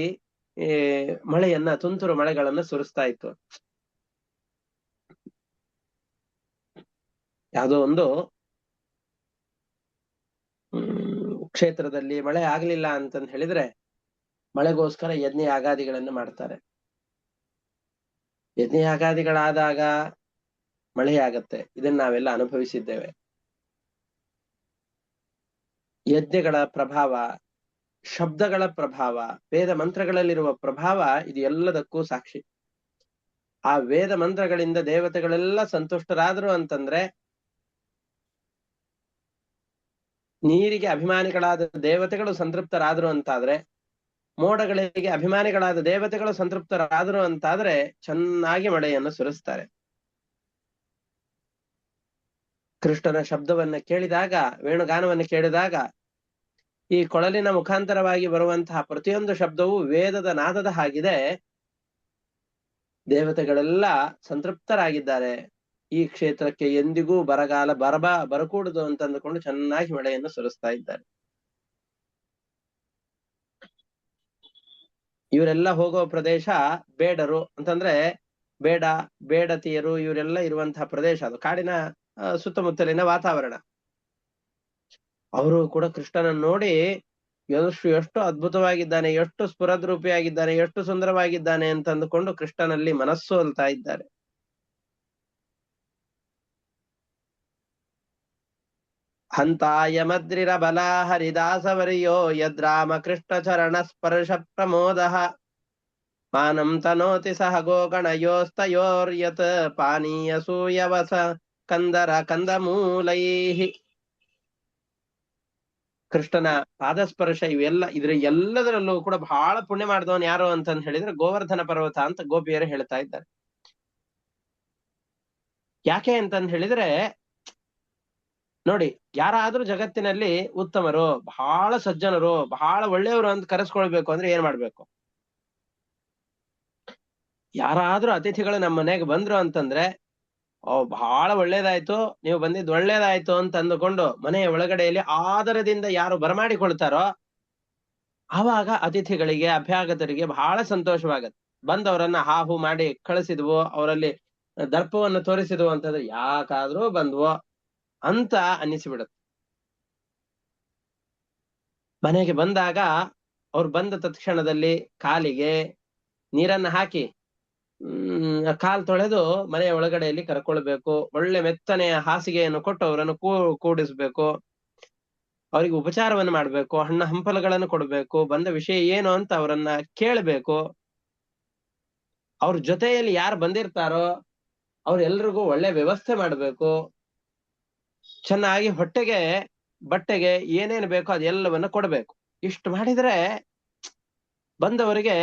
ಮಳೆಯನ್ನ, ತುಂತುರು ಮಳೆಗಳನ್ನ ಸುರಿಸ್ತಾ ಇತ್ತು. ಯಾವುದೋ ಒಂದು ಕ್ಷೇತ್ರದಲ್ಲಿ ಮಳೆ ಆಗ್ಲಿಲ್ಲ ಅಂತಂದ್ ಹೇಳಿದ್ರೆ ಮಳೆಗೋಸ್ಕರ ಯಜ್ಞ ಯಾಗಾದಿಗಳನ್ನು ಮಾಡ್ತಾರೆ. ಯಜ್ಞ ಯಾಗಾದಿಗಳಾದಾಗ ಮಳೆಯಾಗತ್ತೆ. ಇದನ್ನ ನಾವೆಲ್ಲ ಅನುಭವಿಸಿದ್ದೇವೆ. ಯಜ್ಞಗಳ ಪ್ರಭಾವ ಶಬ್ದಗಳ ಪ್ರಭಾವ, ವೇದ ಮಂತ್ರಗಳಲ್ಲಿರುವ ಪ್ರಭಾವ ಇದು ಎಲ್ಲದಕ್ಕೂ ಸಾಕ್ಷಿ. ಆ ವೇದ ಮಂತ್ರಗಳಿಂದ ದೇವತೆಗಳೆಲ್ಲ ಸಂತುಷ್ಟರಾದ್ರು ಅಂತಂದ್ರೆ, ನೀರಿಗೆ ಅಭಿಮಾನಿಗಳಾದ ದೇವತೆಗಳು ಸಂತೃಪ್ತರಾದ್ರು ಅಂತಾದ್ರೆ, ಮೋಡಗಳಿಗೆ ಅಭಿಮಾನಿಗಳಾದ ದೇವತೆಗಳು ಸಂತೃಪ್ತರಾದ್ರು ಅಂತಾದ್ರೆ ಚೆನ್ನಾಗಿ ಮಳೆಯನ್ನು ಸುರಿಸ್ತಾರೆ. ಕೃಷ್ಣನ ಶಬ್ದವನ್ನ ಕೇಳಿದಾಗ, ವೇಣುಗಾನವನ್ನು ಕೇಳಿದಾಗ, ಈ ಕೊಳಲಿನ ಮುಖಾಂತರವಾಗಿ ಬರುವಂತಹ ಪ್ರತಿಯೊಂದು ಶಬ್ದವು ವೇದದ ನಾದದ ಹಾಗಿದೆ. ದೇವತೆಗಳೆಲ್ಲ ಸಂತೃಪ್ತರಾಗಿದ್ದಾರೆ. ಈ ಕ್ಷೇತ್ರಕ್ಕೆ ಎಂದಿಗೂ ಬರಗಾಲ ಬರಕೂಡದು ಅಂತ ಅಂದುಕೊಂಡು ಚೆನ್ನಾಗಿ ಮಳೆಯನ್ನು ಸುರಿಸ್ತಾ ಇದ್ದಾರೆ. ಇವರೆಲ್ಲ ಹೋಗುವ ಪ್ರದೇಶ ಬೇಡರು ಅಂತಂದ್ರೆ ಬೇಡತಿಯರು ಇವರೆಲ್ಲ ಇರುವಂತಹ ಪ್ರದೇಶ, ಅದು ಕಾಡಿನ ಸುತ್ತಮುತ್ತಲಿನ ವಾತಾವರಣ. ಅವರು ಕೂಡ ಕೃಷ್ಣನನ್ನು ನೋಡಿ ಎಷ್ಟು ಅದ್ಭುತವಾಗಿದ್ದಾನೆ, ಎಷ್ಟು ಸ್ಫುರದ್ರೂಪಿಯಾಗಿದ್ದಾನೆ, ಎಷ್ಟು ಸುಂದರವಾಗಿದ್ದಾನೆ ಅಂತ ಅಂದುಕೊಂಡು ಕೃಷ್ಣನಲ್ಲಿ ಮನಸ್ಸೋಲ್ತಾ ಇದ್ದಾರೆ. ಹಂತಾಯ ಮದ್ರಿರ ಬಲ ಹರಿದಾಸವರ್ಯೋ ಯದ್ರಾಮ ಕೃಷ್ಣ ಚರಣ ಸ್ಪರ್ಶ ಪ್ರಮೋದ ಮಾನಂ ತನೋತಿ ಸಹ ಗೋಗಣಯೋಸ್ತಯೋರ್ಯತ್ ಪಾನೀಯ ಸೂಯವಸ ಕಂದಮೂಲೈಹಿ. ಕೃಷ್ಣನ ಪಾದಸ್ಪರ್ಶ ಇದ್ರ ಎಲ್ಲದರಲ್ಲೂ ಕೂಡ ಬಹಳ ಪುಣ್ಯ ಮಾಡಿದವನ್ ಯಾರು ಅಂತಂದ್ ಹೇಳಿದ್ರೆ ಗೋವರ್ಧನ ಪರ್ವತ ಅಂತ ಗೋಪಿಯರು ಹೇಳ್ತಾ ಇದ್ದಾರೆ. ಯಾಕೆ ಅಂತಂದ್ ಹೇಳಿದ್ರೆ, ನೋಡಿ, ಯಾರಾದ್ರೂ ಜಗತ್ತಿನಲ್ಲಿ ಉತ್ತಮರು, ಬಹಳ ಸಜ್ಜನರು, ಬಹಳ ಒಳ್ಳೆಯವರು ಅಂತ ಕರೆಸ್ಕೊಳ್ಬೇಕು ಅಂದ್ರೆ ಏನ್ ಮಾಡ್ಬೇಕು? ಯಾರಾದ್ರೂ ಅತಿಥಿಗಳು ನಮ್ಮ ಮನೆಗೆ ಬಂದ್ರು ಅಂತಂದ್ರೆ, ಬಹಳ ಒಳ್ಳೇದಾಯ್ತು, ನೀವು ಬಂದಿದ್ದು ಒಳ್ಳೇದಾಯ್ತು ಅಂತ ಅಂದುಕೊಂಡು ಮನೆಯ ಒಳಗಡೆಯಲ್ಲಿ ಆದರದಿಂದ ಯಾರು ಬರಮಾಡಿಕೊಳ್ತಾರೋ ಆವಾಗ ಅತಿಥಿಗಳಿಗೆ, ಅಭ್ಯಾಗತರಿಗೆ ಬಹಳ ಸಂತೋಷವಾಗತ್ತೆ. ಬಂದವರನ್ನ ಹಾಹು ಮಾಡಿ ಕಳಿಸಿದ್ವು, ಅವರಲ್ಲಿ ದರ್ಪವನ್ನು ತೋರಿಸಿದ್ವು ಅಂತಂದ್ರೆ ಯಾಕಾದ್ರೂ ಬಂದ್ವೋ ಅಂತ ಅನ್ನಿಸಿಬಿಡುತ್ತೆ. ಮನೆಗೆ ಬಂದಾಗ ಅವ್ರು ಬಂದ ತತ್ಕ್ಷಣದಲ್ಲಿ ಕಾಲಿಗೆ ನೀರನ್ನ ಹಾಕಿ ಕಾಲ್ ತೊಳೆದು ಮನೆಯ ಒಳಗಡೆಯಲ್ಲಿ ಕರ್ಕೊಳ್ಬೇಕು. ಒಳ್ಳೆ ಮೆತ್ತನೆಯ ಹಾಸಿಗೆಯನ್ನು ಕೊಟ್ಟು ಅವರನ್ನು ಕೂಡಿಸ್ಬೇಕು. ಅವರಿಗೆ ಉಪಚಾರವನ್ನು ಮಾಡ್ಬೇಕು, ಹಣ್ಣು ಹಂಪಲುಗಳನ್ನು ಕೊಡ್ಬೇಕು, ಬಂದ ವಿಷಯ ಏನು ಅಂತ ಅವರನ್ನ ಕೇಳಬೇಕು. ಅವ್ರ ಜೊತೆಯಲ್ಲಿ ಯಾರು ಬಂದಿರ್ತಾರೋ ಅವ್ರೆಲ್ರಿಗೂ ಒಳ್ಳೆ ವ್ಯವಸ್ಥೆ ಮಾಡ್ಬೇಕು. ಚೆನ್ನಾಗಿ ಹೊಟ್ಟೆಗೆ ಬಟ್ಟೆಗೆ ಏನೇನು ಬೇಕೋ ಅದೆಲ್ಲವನ್ನ ಕೊಡ್ಬೇಕು. ಇಷ್ಟು ಮಾಡಿದ್ರೆ ಬಂದವರಿಗೆ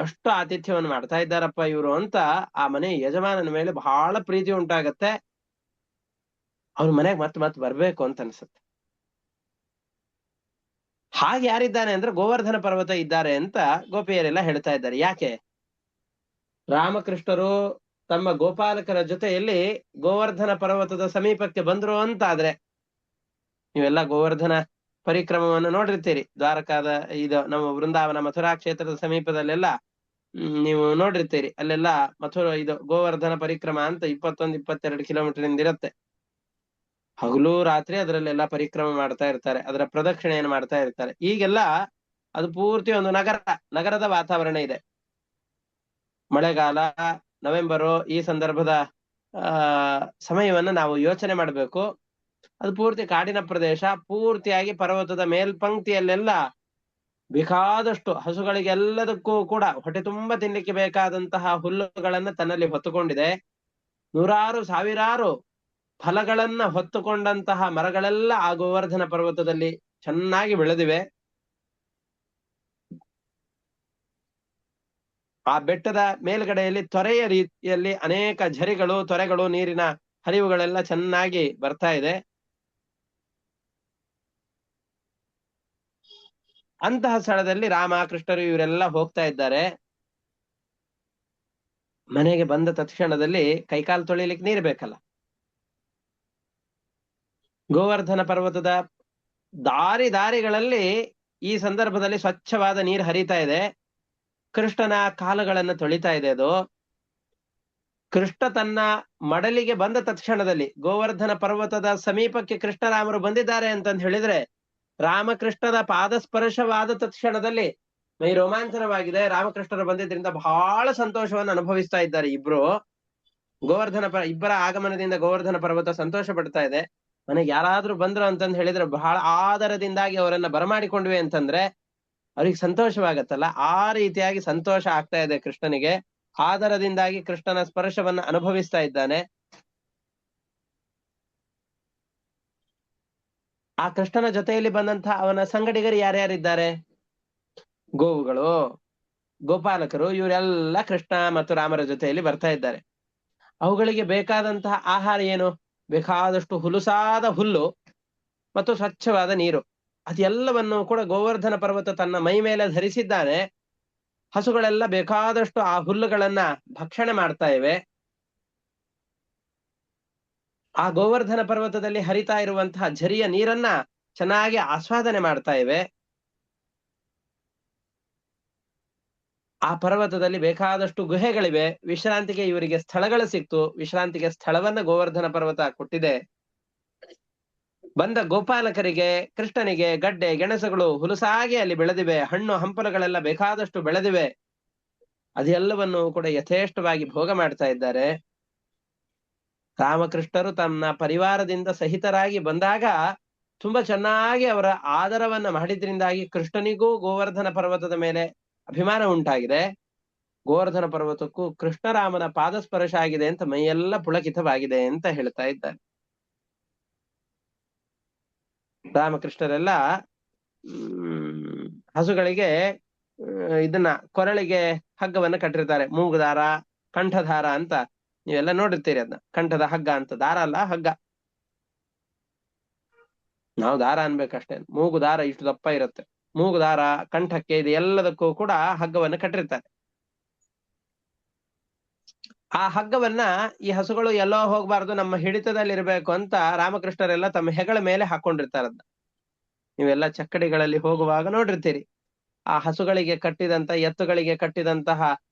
ಎಷ್ಟು ಆತಿಥ್ಯವನ್ನು ಮಾಡ್ತಾ ಇದ್ದಾರಪ್ಪ ಇವರು ಅಂತ ಆ ಮನೆ ಯಜಮಾನನ ಮೇಲೆ ಬಹಳ ಪ್ರೀತಿ ಉಂಟಾಗತ್ತೆ. ಅವ್ರ ಮನೆಗೆ ಮತ್ತೆ ಬರ್ಬೇಕು ಅಂತ ಅನ್ಸುತ್ತೆ. ಹಾಗೆ ಯಾರಿದ್ದಾನೆ ಅಂದ್ರೆ ಗೋವರ್ಧನ ಪರ್ವತ ಇದ್ದಾರೆ ಅಂತ ಗೋಪಿಯರೆಲ್ಲ ಹೇಳ್ತಾ ಇದ್ದಾರೆ. ಯಾಕೆ? ರಾಮಕೃಷ್ಣರು ತಮ್ಮ ಗೋಪಾಲಕರ ಜೊತೆಯಲ್ಲಿ ಗೋವರ್ಧನ ಪರ್ವತದ ಸಮೀಪಕ್ಕೆ ಬಂದ್ರು ಅಂತಾದ್ರೆ, ನೀವೆಲ್ಲ ಗೋವರ್ಧನ ಪರಿಕ್ರಮವನ್ನು ನೋಡಿರ್ತೀರಿ. ದ್ವಾರಕಾದ ಇದು ನಮ್ಮ ವೃಂದಾವನ ಮಥುರಾ ಕ್ಷೇತ್ರದ ಸಮೀಪದಲ್ಲೆಲ್ಲ ನೀವು ನೋಡಿರ್ತೀರಿ. ಅಲ್ಲೆಲ್ಲ ಇದು ಗೋವರ್ಧನ ಪರಿಕ್ರಮ ಅಂತ 21-22 ಕಿಲೋಮೀಟರ್ ಇಂದ ಇರುತ್ತೆ. ಹಗಲು ರಾತ್ರಿ ಅದರಲ್ಲೆಲ್ಲ ಪರಿಕ್ರಮ ಮಾಡ್ತಾ ಇರ್ತಾರೆ, ಅದರ ಪ್ರದಕ್ಷಿಣೆಯನ್ನು ಮಾಡ್ತಾ ಇರ್ತಾರೆ. ಈಗೆಲ್ಲ ಅದು ಪೂರ್ತಿ ಒಂದು ನಗರದ ವಾತಾವರಣ ಇದೆ. ಮಳೆಗಾಲ, ನವೆಂಬರು, ಈ ಸಂದರ್ಭದ ಸಮಯವನ್ನ ನಾವು ಯೋಚನೆ ಮಾಡಬೇಕು. ಅದು ಪೂರ್ತಿ ಕಾಡಿನ ಪ್ರದೇಶ, ಪೂರ್ತಿಯಾಗಿ ಪರ್ವತದ ಮೇಲ್ಪಂಕ್ತಿಯಲ್ಲೆಲ್ಲ ಬೇಕಾದಷ್ಟು ಹಸುಗಳಿಗೆಲ್ಲದಕ್ಕೂ ಕೂಡ ಹೊಟ್ಟೆ ತುಂಬ ತಿನ್ಲಿಕ್ಕೆ ಬೇಕಾದಂತಹ ಹುಲ್ಲುಗಳನ್ನ ತನ್ನಲ್ಲಿ ಹೊತ್ತುಕೊಂಡಿದೆ. ನೂರಾರು ಸಾವಿರಾರು ಫಲಗಳನ್ನ ಹೊತ್ತುಕೊಂಡಂತಹ ಮರಗಳೆಲ್ಲ ಆ ಗೋವರ್ಧನ ಪರ್ವತದಲ್ಲಿ ಚೆನ್ನಾಗಿ ಬೆಳೆದಿವೆ. ಆ ಬೆಟ್ಟದ ಮೇಲ್ಗಡೆಯಲ್ಲಿ ತೊರೆಯ ರೀತಿಯಲ್ಲಿ ಅನೇಕ ಝರಿಗಳು, ತೊರೆಗಳು, ನೀರಿನ ಹರಿವುಗಳೆಲ್ಲ ಚೆನ್ನಾಗಿ ಬರ್ತಾ ಇದೆ. ಅಂತಹ ಸ್ಥಳದಲ್ಲಿ ರಾಮ, ಕೃಷ್ಣರು ಇವರೆಲ್ಲ ಹೋಗ್ತಾ ಇದ್ದಾರೆ. ಮನೆಗೆ ಬಂದ ತಕ್ಷಣದಲ್ಲಿ ಕೈಕಾಲು ತೊಳಿಲಿಕ್ಕೆ ನೀರು ಬೇಕಲ್ಲ. ಗೋವರ್ಧನ ಪರ್ವತದ ದಾರಿಗಳಲ್ಲಿ ಈ ಸಂದರ್ಭದಲ್ಲಿ ಸ್ವಚ್ಛವಾದ ನೀರು ಹರಿತಾ ಇದೆ. ಕೃಷ್ಣನ ಕಾಲುಗಳನ್ನು ತೊಳಿತಾ ಇದೆ ಅದು. ಕೃಷ್ಣ ತನ್ನ ಮಡಲಿಗೆ ಬಂದ ತಕ್ಷಣದಲ್ಲಿ, ಗೋವರ್ಧನ ಪರ್ವತದ ಸಮೀಪಕ್ಕೆ ಕೃಷ್ಣರಾಮರು ಬಂದಿದ್ದಾರೆ ಅಂತಂದು ಹೇಳಿದ್ರೆ, ರಾಮಕೃಷ್ಣದ ಪಾದಸ್ಪರ್ಶವಾದ ತಕ್ಷಣದಲ್ಲಿ ಮೈ ರೋಮಾಂಚನವಾಗಿದೆ. ರಾಮಕೃಷ್ಣರು ಬಂದಿದ್ರಿಂದ ಬಹಳ ಸಂತೋಷವನ್ನು ಅನುಭವಿಸ್ತಾ ಇದ್ದಾರೆ ಇಬ್ರು. ಇಬ್ಬರ ಆಗಮನದಿಂದ ಗೋವರ್ಧನ ಪರ್ವತ ಸಂತೋಷ ಪಡ್ತಾ ಇದೆ. ಮನೆಗೆ ಯಾರಾದ್ರೂ ಬಂದ್ರು ಅಂತಂದು ಹೇಳಿದ್ರೆ ಬಹಳ ಆದರದಿಂದಾಗಿ ಅವರನ್ನ ಬರಮಾಡಿಕೊಂಡ್ವಿ ಅಂತಂದ್ರೆ ಅವ್ರಿಗೆ ಸಂತೋಷವಾಗತ್ತಲ್ಲ, ಆ ರೀತಿಯಾಗಿ ಸಂತೋಷ ಆಗ್ತಾ ಇದೆ ಕೃಷ್ಣನಿಗೆ. ಆದರದಿಂದಾಗಿ ಕೃಷ್ಣನ ಸ್ಪರ್ಶವನ್ನ ಅನುಭವಿಸ್ತಾ ಇದ್ದಾನೆ. ಆ ಕೃಷ್ಣನ ಜೊತೆಯಲ್ಲಿ ಬಂದಂತಹ ಅವನ ಸಂಗಡಿಗರು ಯಾರ್ಯಾರಿದ್ದಾರೆ? ಗೋವುಗಳು, ಗೋಪಾಲಕರು, ಇವರೆಲ್ಲ ಕೃಷ್ಣ ಮತ್ತು ರಾಮರ ಜೊತೆಯಲ್ಲಿ ಬರ್ತಾ ಇದ್ದಾರೆ. ಅವುಗಳಿಗೆ ಬೇಕಾದಂತಹ ಆಹಾರ ಏನು? ಬೇಕಾದಷ್ಟು ಹುಲುಸಾದ ಹುಲ್ಲು ಮತ್ತು ಸ್ವಚ್ಛವಾದ ನೀರು. ಅದೆಲ್ಲವನ್ನು ಕೂಡ ಗೋವರ್ಧನ ಪರ್ವತ ತನ್ನ ಮೈ ಮೇಲೆ ಧರಿಸಿದ್ದಾನೆ. ಹಸುಗಳೆಲ್ಲ ಬೇಕಾದಷ್ಟು ಆ ಹುಲ್ಲುಗಳನ್ನ ಭಕ್ಷಣೆ ಮಾಡ್ತಾ ಇವೆ. ಆ ಗೋವರ್ಧನ ಪರ್ವತದಲ್ಲಿ ಹರಿತಾ ಇರುವಂತಹ ಝರಿಯ ನೀರನ್ನ ಚೆನ್ನಾಗಿ ಆಸ್ವಾದನೆ ಮಾಡ್ತಾ ಇವೆ. ಆ ಪರ್ವತದಲ್ಲಿ ಬೇಕಾದಷ್ಟು ಗುಹೆಗಳಿವೆ. ವಿಶ್ರಾಂತಿಗೆ ಇವರಿಗೆ ಸ್ಥಳಗಳು ಸಿಕ್ತು. ವಿಶ್ರಾಂತಿಗೆ ಸ್ಥಳವನ್ನ ಗೋವರ್ಧನ ಪರ್ವತ ಕೊಟ್ಟಿದೆ. ಬಂದ ಗೋಪಾಲಕರಿಗೆ, ಕೃಷ್ಣನಿಗೆ ಗಡ್ಡೆ ಗೆಣಸುಗಳು ಹುಲುಸಾಗಿ ಅಲ್ಲಿ ಬೆಳೆದಿವೆ. ಹಣ್ಣು ಹಂಪಲುಗಳೆಲ್ಲ ಬೇಕಾದಷ್ಟು ಬೆಳೆದಿವೆ. ಅದೆಲ್ಲವನ್ನು ಕೂಡ ಯಥೇಷ್ಟವಾಗಿ ಭೋಗ ಮಾಡ್ತಾ ಇದ್ದಾರೆ. ರಾಮಕೃಷ್ಣರು ತನ್ನ ಪರಿವಾರದಿಂದ ಸಹಿತರಾಗಿ ಬಂದಾಗ ತುಂಬಾ ಚೆನ್ನಾಗಿ ಅವರ ಆದರವನ್ನ ಮಾಡಿದ್ರಿಂದಾಗಿ ಕೃಷ್ಣನಿಗೂ ಗೋವರ್ಧನ ಪರ್ವತದ ಮೇಲೆ ಅಭಿಮಾನ ಉಂಟಾಗಿದೆ. ಗೋವರ್ಧನ ಪರ್ವತಕ್ಕೂ ಕೃಷ್ಣರಾಮನ ಪಾದಸ್ಪರ್ಶ ಆಗಿದೆ ಅಂತ ಮೈಯೆಲ್ಲ ಪುಳಕಿತವಾಗಿದೆ ಅಂತ ಹೇಳ್ತಾ ಇದ್ದಾರೆ. ರಾಮಕೃಷ್ಣರೆಲ್ಲ ಹಸುಗಳಿಗೆ ಇದನ್ನ ಕೊರಳಿಗೆ ಹಗ್ಗವನ್ನ ಕಟ್ಟಿರ್ತಾರೆ. ಮೂಗುದಾರ, ಕಂಠದಾರ ಅಂತ ನೀವೆಲ್ಲ ನೋಡಿರ್ತೀರಿ. ಅದನ್ನ ಕಂಠದ ಹಗ್ಗ ಅಂತ. ದಾರ ಅಲ್ಲ, ಹಗ್ಗ. ನಾವು ದಾರ ಅನ್ಬೇಕಷ್ಟೇ. ಮೂಗು ದಾರ ಇಷ್ಟು ದಪ್ಪ ಇರುತ್ತೆ. ಮೂಗು ದಾರ, ಕಂಠಕ್ಕೆ, ಇದು ಎಲ್ಲದಕ್ಕೂ ಕೂಡ ಹಗ್ಗವನ್ನು ಕಟ್ಟಿರ್ತಾರೆ. ಆ ಹಗ್ಗವನ್ನ ಈ ಹಸುಗಳು ಎಲ್ಲೋ ಹೋಗ್ಬಾರ್ದು, ನಮ್ಮ ಹಿಡಿತದಲ್ಲಿರ್ಬೇಕು ಅಂತ ರಾಮಕೃಷ್ಣರೆಲ್ಲ ತಮ್ಮ ಹೆಗಲ ಮೇಲೆ ಹಾಕೊಂಡಿರ್ತಾರದ್ನ. ನೀವೆಲ್ಲ ಚಕ್ಕಡಿಗಳಲ್ಲಿ ಹೋಗುವಾಗ ನೋಡಿರ್ತೀರಿ. ಆ ಹಸುಗಳಿಗೆ ಕಟ್ಟಿದಂತ, ಎತ್ತುಗಳಿಗೆ ಕಟ್ಟಿದಂತಹ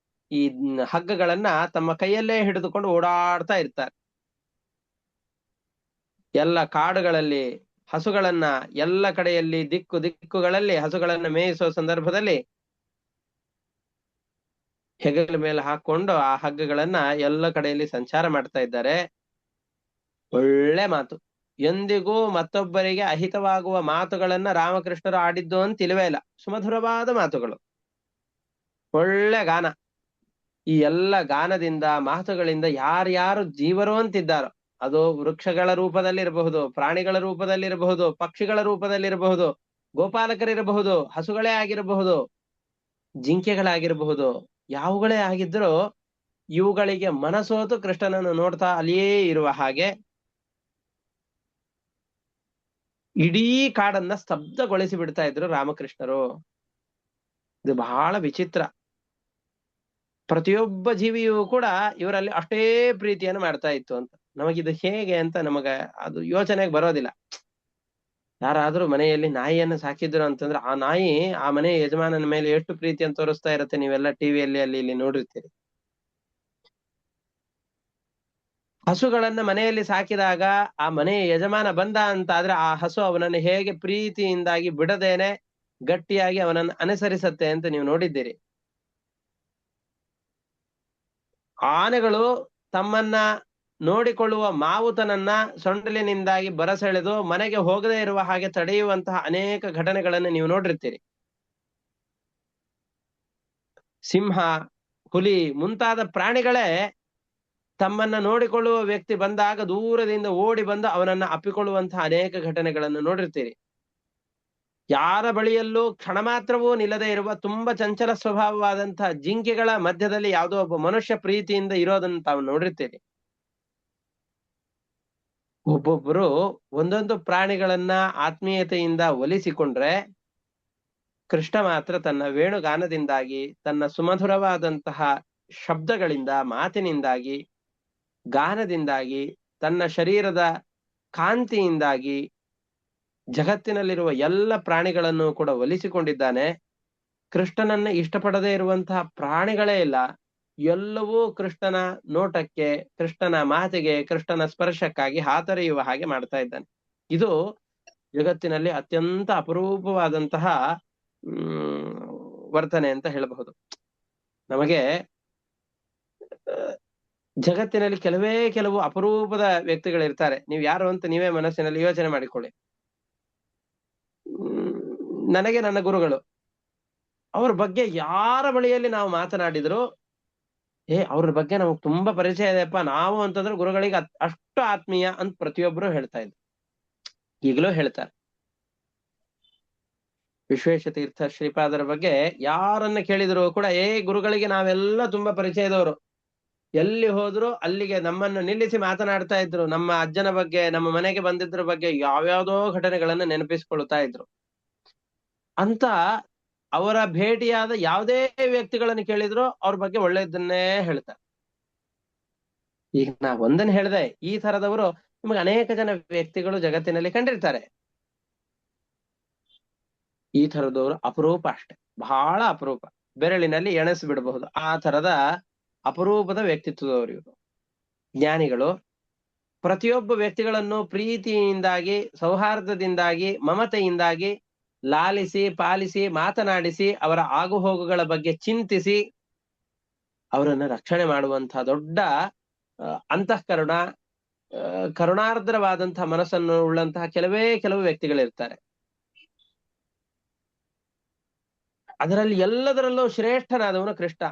ಈ ಹಗ್ಗಗಳನ್ನ ತಮ್ಮ ಕೈಯಲ್ಲೇ ಹಿಡಿದುಕೊಂಡು ಓಡಾಡ್ತಾ ಇರ್ತಾರೆ. ಎಲ್ಲ ಕಾಡುಗಳಲ್ಲಿ ಹಸುಗಳನ್ನ, ಎಲ್ಲ ಕಡೆಯಲ್ಲಿ ದಿಕ್ಕುಗಳಲ್ಲಿ ಹಸುಗಳನ್ನ ಮೇಯಿಸುವ ಸಂದರ್ಭದಲ್ಲಿ ಹೆಗಲ ಮೇಲೆ ಹಾಕೊಂಡು ಆ ಹಗ್ಗಗಳನ್ನ ಎಲ್ಲ ಕಡೆಯಲ್ಲಿ ಸಂಚಾರ ಮಾಡ್ತಾ ಇದ್ದಾರೆ. ಒಳ್ಳೆ ಮಾತು. ಎಂದಿಗೂ ಮತ್ತೊಬ್ಬರಿಗೆ ಅಹಿತವಾಗುವ ಮಾತುಗಳನ್ನ ರಾಮಕೃಷ್ಣರು ಆಡಿದ್ದು ಅಂತ ಇಲ್ವೇ ಇಲ್ಲ. ಸುಮಧುರವಾದ ಮಾತುಗಳು, ಒಳ್ಳೆ ಗಾನ. ಈ ಎಲ್ಲ ಗಾನದಿಂದ, ಮಾತುಗಳಿಂದ ಯಾರ್ಯಾರು ಜೀವರು ಅಂತಿದ್ದಾರೋ, ಅದು ವೃಕ್ಷಗಳ ರೂಪದಲ್ಲಿರಬಹುದು, ಪ್ರಾಣಿಗಳ ರೂಪದಲ್ಲಿರಬಹುದು, ಪಕ್ಷಿಗಳ ರೂಪದಲ್ಲಿರಬಹುದು, ಗೋಪಾಲಕರಿರಬಹುದು, ಹಸುಗಳೇ ಆಗಿರಬಹುದು, ಜಿಂಕೆಗಳಾಗಿರಬಹುದು, ಯಾವುಗಳೇ ಆಗಿದ್ರೂ ಇವುಗಳಿಗೆ ಮನಸೋತು ಕೃಷ್ಣನನ್ನು ನೋಡ್ತಾ ಅಲ್ಲಿಯೇ ಇರುವ ಹಾಗೆ ಇಡೀ ಕಾಡನ್ನ ಸ್ತಬ್ಧಗೊಳಿಸಿ ಬಿಡ್ತಾ ಇದ್ರು ರಾಮಕೃಷ್ಣರು. ಇದು ಬಹಳ ವಿಚಿತ್ರ. ಪ್ರತಿಯೊಬ್ಬ ಜೀವಿಯೂ ಕೂಡ ಇವರಲ್ಲಿ ಅಷ್ಟೇ ಪ್ರೀತಿಯನ್ನು ಮಾಡ್ತಾ ಇತ್ತು ಅಂತ. ನಮಗಿದು ಹೇಗೆ ಅಂತ ನಮಗ ಅದು ಯೋಚನೆಗೆ ಬರೋದಿಲ್ಲ. ಯಾರಾದ್ರೂ ಮನೆಯಲ್ಲಿ ನಾಯಿಯನ್ನು ಸಾಕಿದ್ರು ಅಂತಂದ್ರೆ ಆ ನಾಯಿ ಆ ಮನೆ ಯಜಮಾನನ ಮೇಲೆ ಎಷ್ಟು ಪ್ರೀತಿಯನ್ನು ತೋರಿಸ್ತಾ ಇರುತ್ತೆ. ನೀವೆಲ್ಲ ಟಿವಿಯಲ್ಲಿ ಅಲ್ಲಿ ಇಲ್ಲಿ ನೋಡಿರ್ತೀರಿ. ಹಸುಗಳನ್ನ ಮನೆಯಲ್ಲಿ ಸಾಕಿದಾಗ ಆ ಮನೆಯ ಯಜಮಾನ ಬಂದ ಅಂತ ಆದ್ರೆ ಆ ಹಸು ಅವನನ್ನು ಹೇಗೆ ಪ್ರೀತಿಯಿಂದಾಗಿ ಬಿಡದೇನೆ ಗಟ್ಟಿಯಾಗಿ ಅವನನ್ನು ಅನುಸರಿಸತ್ತೆ ಅಂತ ನೀವು ನೋಡಿದ್ದೀರಿ. ಆನೆಗಳು ತಮ್ಮನ್ನ ನೋಡಿಕೊಳ್ಳುವ ಮಾವುತನನ್ನ ಸೊಂಡಿಲಿನಿಂದಾಗಿ ಬರಸೆಳೆದು ಮನೆಗೆ ಹೋಗದೇ ಇರುವ ಹಾಗೆ ತಡೆಯುವಂತಹ ಅನೇಕ ಘಟನೆಗಳನ್ನು ನೀವು ನೋಡಿರ್ತೀರಿ. ಸಿಂಹ, ಹುಲಿ ಮುಂತಾದ ಪ್ರಾಣಿಗಳೇ ತಮ್ಮನ್ನ ನೋಡಿಕೊಳ್ಳುವ ವ್ಯಕ್ತಿ ಬಂದಾಗ ದೂರದಿಂದ ಓಡಿ ಬಂದು ಅವನನ್ನ ಅಪ್ಪಿಕೊಳ್ಳುವಂತಹ ಅನೇಕ ಘಟನೆಗಳನ್ನು ನೋಡಿರ್ತೀರಿ. ಯಾರ ಬಳಿಯಲ್ಲೂ ಕ್ಷಣ ಮಾತ್ರವೂ ನಿಲ್ಲದೆ ಇರುವ ತುಂಬಾ ಚಂಚಲ ಸ್ವಭಾವವಾದಂತಹ ಜಿಂಕೆಗಳ ಮಧ್ಯದಲ್ಲಿ ಯಾವುದೋ ಒಬ್ಬ ಮನುಷ್ಯ ಪ್ರೀತಿಯಿಂದ ಇರೋದನ್ನು ತಾವು ನೋಡಿರ್ತೀರಿ. ಒಬ್ಬೊಬ್ಬರು ಒಂದೊಂದು ಪ್ರಾಣಿಗಳನ್ನ ಆತ್ಮೀಯತೆಯಿಂದ ಒಲಿಸಿಕೊಂಡ್ರೆ, ಕೃಷ್ಣ ಮಾತ್ರ ತನ್ನ ವೇಣುಗಾನದಿಂದಾಗಿ, ತನ್ನ ಸುಮಧುರವಾದಂತಹ ಶಬ್ದಗಳಿಂದ, ಮಾತಿನಿಂದಾಗಿ, ಗಾನದಿಂದಾಗಿ, ತನ್ನ ಶರೀರದ ಕಾಂತಿಯಿಂದಾಗಿ ಜಗತ್ತಿನಲ್ಲಿರುವ ಎಲ್ಲ ಪ್ರಾಣಿಗಳನ್ನು ಕೂಡ ಒಲಿಸಿಕೊಂಡಿದ್ದಾನೆ. ಕೃಷ್ಣನನ್ನ ಇಷ್ಟಪಡದೇ ಇರುವಂತಹ ಪ್ರಾಣಿಗಳೇ ಇಲ್ಲ. ಎಲ್ಲವೂ ಕೃಷ್ಣನ ನೋಟಕ್ಕೆ, ಕೃಷ್ಣನ ಮಾತಿಗೆ, ಕೃಷ್ಣನ ಸ್ಪರ್ಶಕ್ಕಾಗಿ ಹಾತೊರೆಯುವ ಹಾಗೆ ಮಾಡ್ತಾ ಇದ್ದಾನೆ. ಇದು ಜಗತ್ತಿನಲ್ಲಿ ಅತ್ಯಂತ ಅಪರೂಪವಾದಂತಹ ವರ್ತನೆ ಅಂತ ಹೇಳಬಹುದು. ನಮಗೆ ಜಗತ್ತಿನಲ್ಲಿ ಕೆಲವು ಅಪರೂಪದ ವ್ಯಕ್ತಿಗಳಿರ್ತಾರೆ. ನೀವು ಯಾರು ಅಂತ ನೀವೇ ಮನಸ್ಸಿನಲ್ಲಿ ಯೋಚನೆ ಮಾಡಿಕೊಳ್ಳಿ. ನನಗೆ ನನ್ನ ಗುರುಗಳು ಅವ್ರ ಬಗ್ಗೆ ಯಾರ ಬಳಿಯಲ್ಲಿ ನಾವು ಮಾತನಾಡಿದ್ರು, ಅವ್ರ ಬಗ್ಗೆ ನಮಗ್ ತುಂಬಾ ಪರಿಚಯ ಇದೆಯಪ್ಪ, ನಾವು ಅಂತಂದ್ರೆ ಗುರುಗಳಿಗೆ ಅಷ್ಟು ಆತ್ಮೀಯ ಅಂತ ಪ್ರತಿಯೊಬ್ರು ಹೇಳ್ತಾ ಇದ್ರು, ಈಗಲೂ ಹೇಳ್ತಾರೆ. ವಿಶ್ವೇಶ ತೀರ್ಥ ಶ್ರೀಪಾದರ ಬಗ್ಗೆ ಯಾರನ್ನ ಕೇಳಿದ್ರು ಕೂಡ ಗುರುಗಳಿಗೆ ನಾವೆಲ್ಲ ತುಂಬಾ ಪರಿಚಯದವರು, ಎಲ್ಲಿ ಹೋದ್ರು ಅಲ್ಲಿಗೆ ನಮ್ಮನ್ನು ನಿಲ್ಲಿಸಿ ಮಾತನಾಡ್ತಾ ಇದ್ರು. ನಮ್ಮ ಅಜ್ಜನ ಬಗ್ಗೆ, ನಮ್ಮ ಮನೆಗೆ ಬಂದಿದ್ರ ಬಗ್ಗೆ ಯಾವ್ಯಾವ್ದೋ ಘಟನೆಗಳನ್ನ ನೆನಪಿಸ್ಕೊಳ್ತಾ ಇದ್ರು ಅಂತ. ಅವರ ಭೇಟಿಯಾದ ಯಾವುದೇ ವ್ಯಕ್ತಿಗಳನ್ನು ಕೇಳಿದ್ರು ಅವ್ರ ಬಗ್ಗೆ ಒಳ್ಳೆಯದನ್ನೇ ಹೇಳ್ತಾರೆ. ಈಗ ನಾ ಒಂದನ್ನು ಹೇಳ್ದೆ, ಈ ತರದವರು ನಿಮಗೆ ಅನೇಕ ಜನ ವ್ಯಕ್ತಿಗಳು ಜಗತ್ತಿನಲ್ಲಿ ಕಂಡಿರ್ತಾರೆ. ಈ ತರದವರು ಅಪರೂಪ ಅಷ್ಟೆ, ಬಹಳ ಅಪರೂಪ, ಬೆರಳಿನಲ್ಲಿ ಎಣಿಸ್ಬಿಡಬಹುದು ಆ ತರದ ಅಪರೂಪದ ವ್ಯಕ್ತಿತ್ವದವರು ಇವರು. ಜ್ಞಾನಿಗಳು ಪ್ರತಿಯೊಬ್ಬ ವ್ಯಕ್ತಿಗಳನ್ನು ಪ್ರೀತಿಯಿಂದಾಗಿ, ಸೌಹಾರ್ದದಿಂದಾಗಿ, ಮಮತೆಯಿಂದಾಗಿ ಲಾಲಿಸಿ ಪಾಲಿಸಿ ಮಾತನಾಡಿಸಿ ಅವರ ಆಗುಹೋಗುಗಳ ಬಗ್ಗೆ ಚಿಂತಿಸಿ ಅವರನ್ನ ರಕ್ಷಣೆ ಮಾಡುವಂತಹ ದೊಡ್ಡ ಅಂತಃಕರಣ, ಕರುಣಾರ್ದ್ರವಾದಂತಹ ಮನಸ್ಸನ್ನು ಉಳ್ಳಂತಹ ಕೆಲವು ವ್ಯಕ್ತಿಗಳಿರ್ತಾರೆ. ಅದರಲ್ಲಿ ಎಲ್ಲದರಲ್ಲೂ ಶ್ರೇಷ್ಠನಾದವನು ಕೃಷ್ಣ.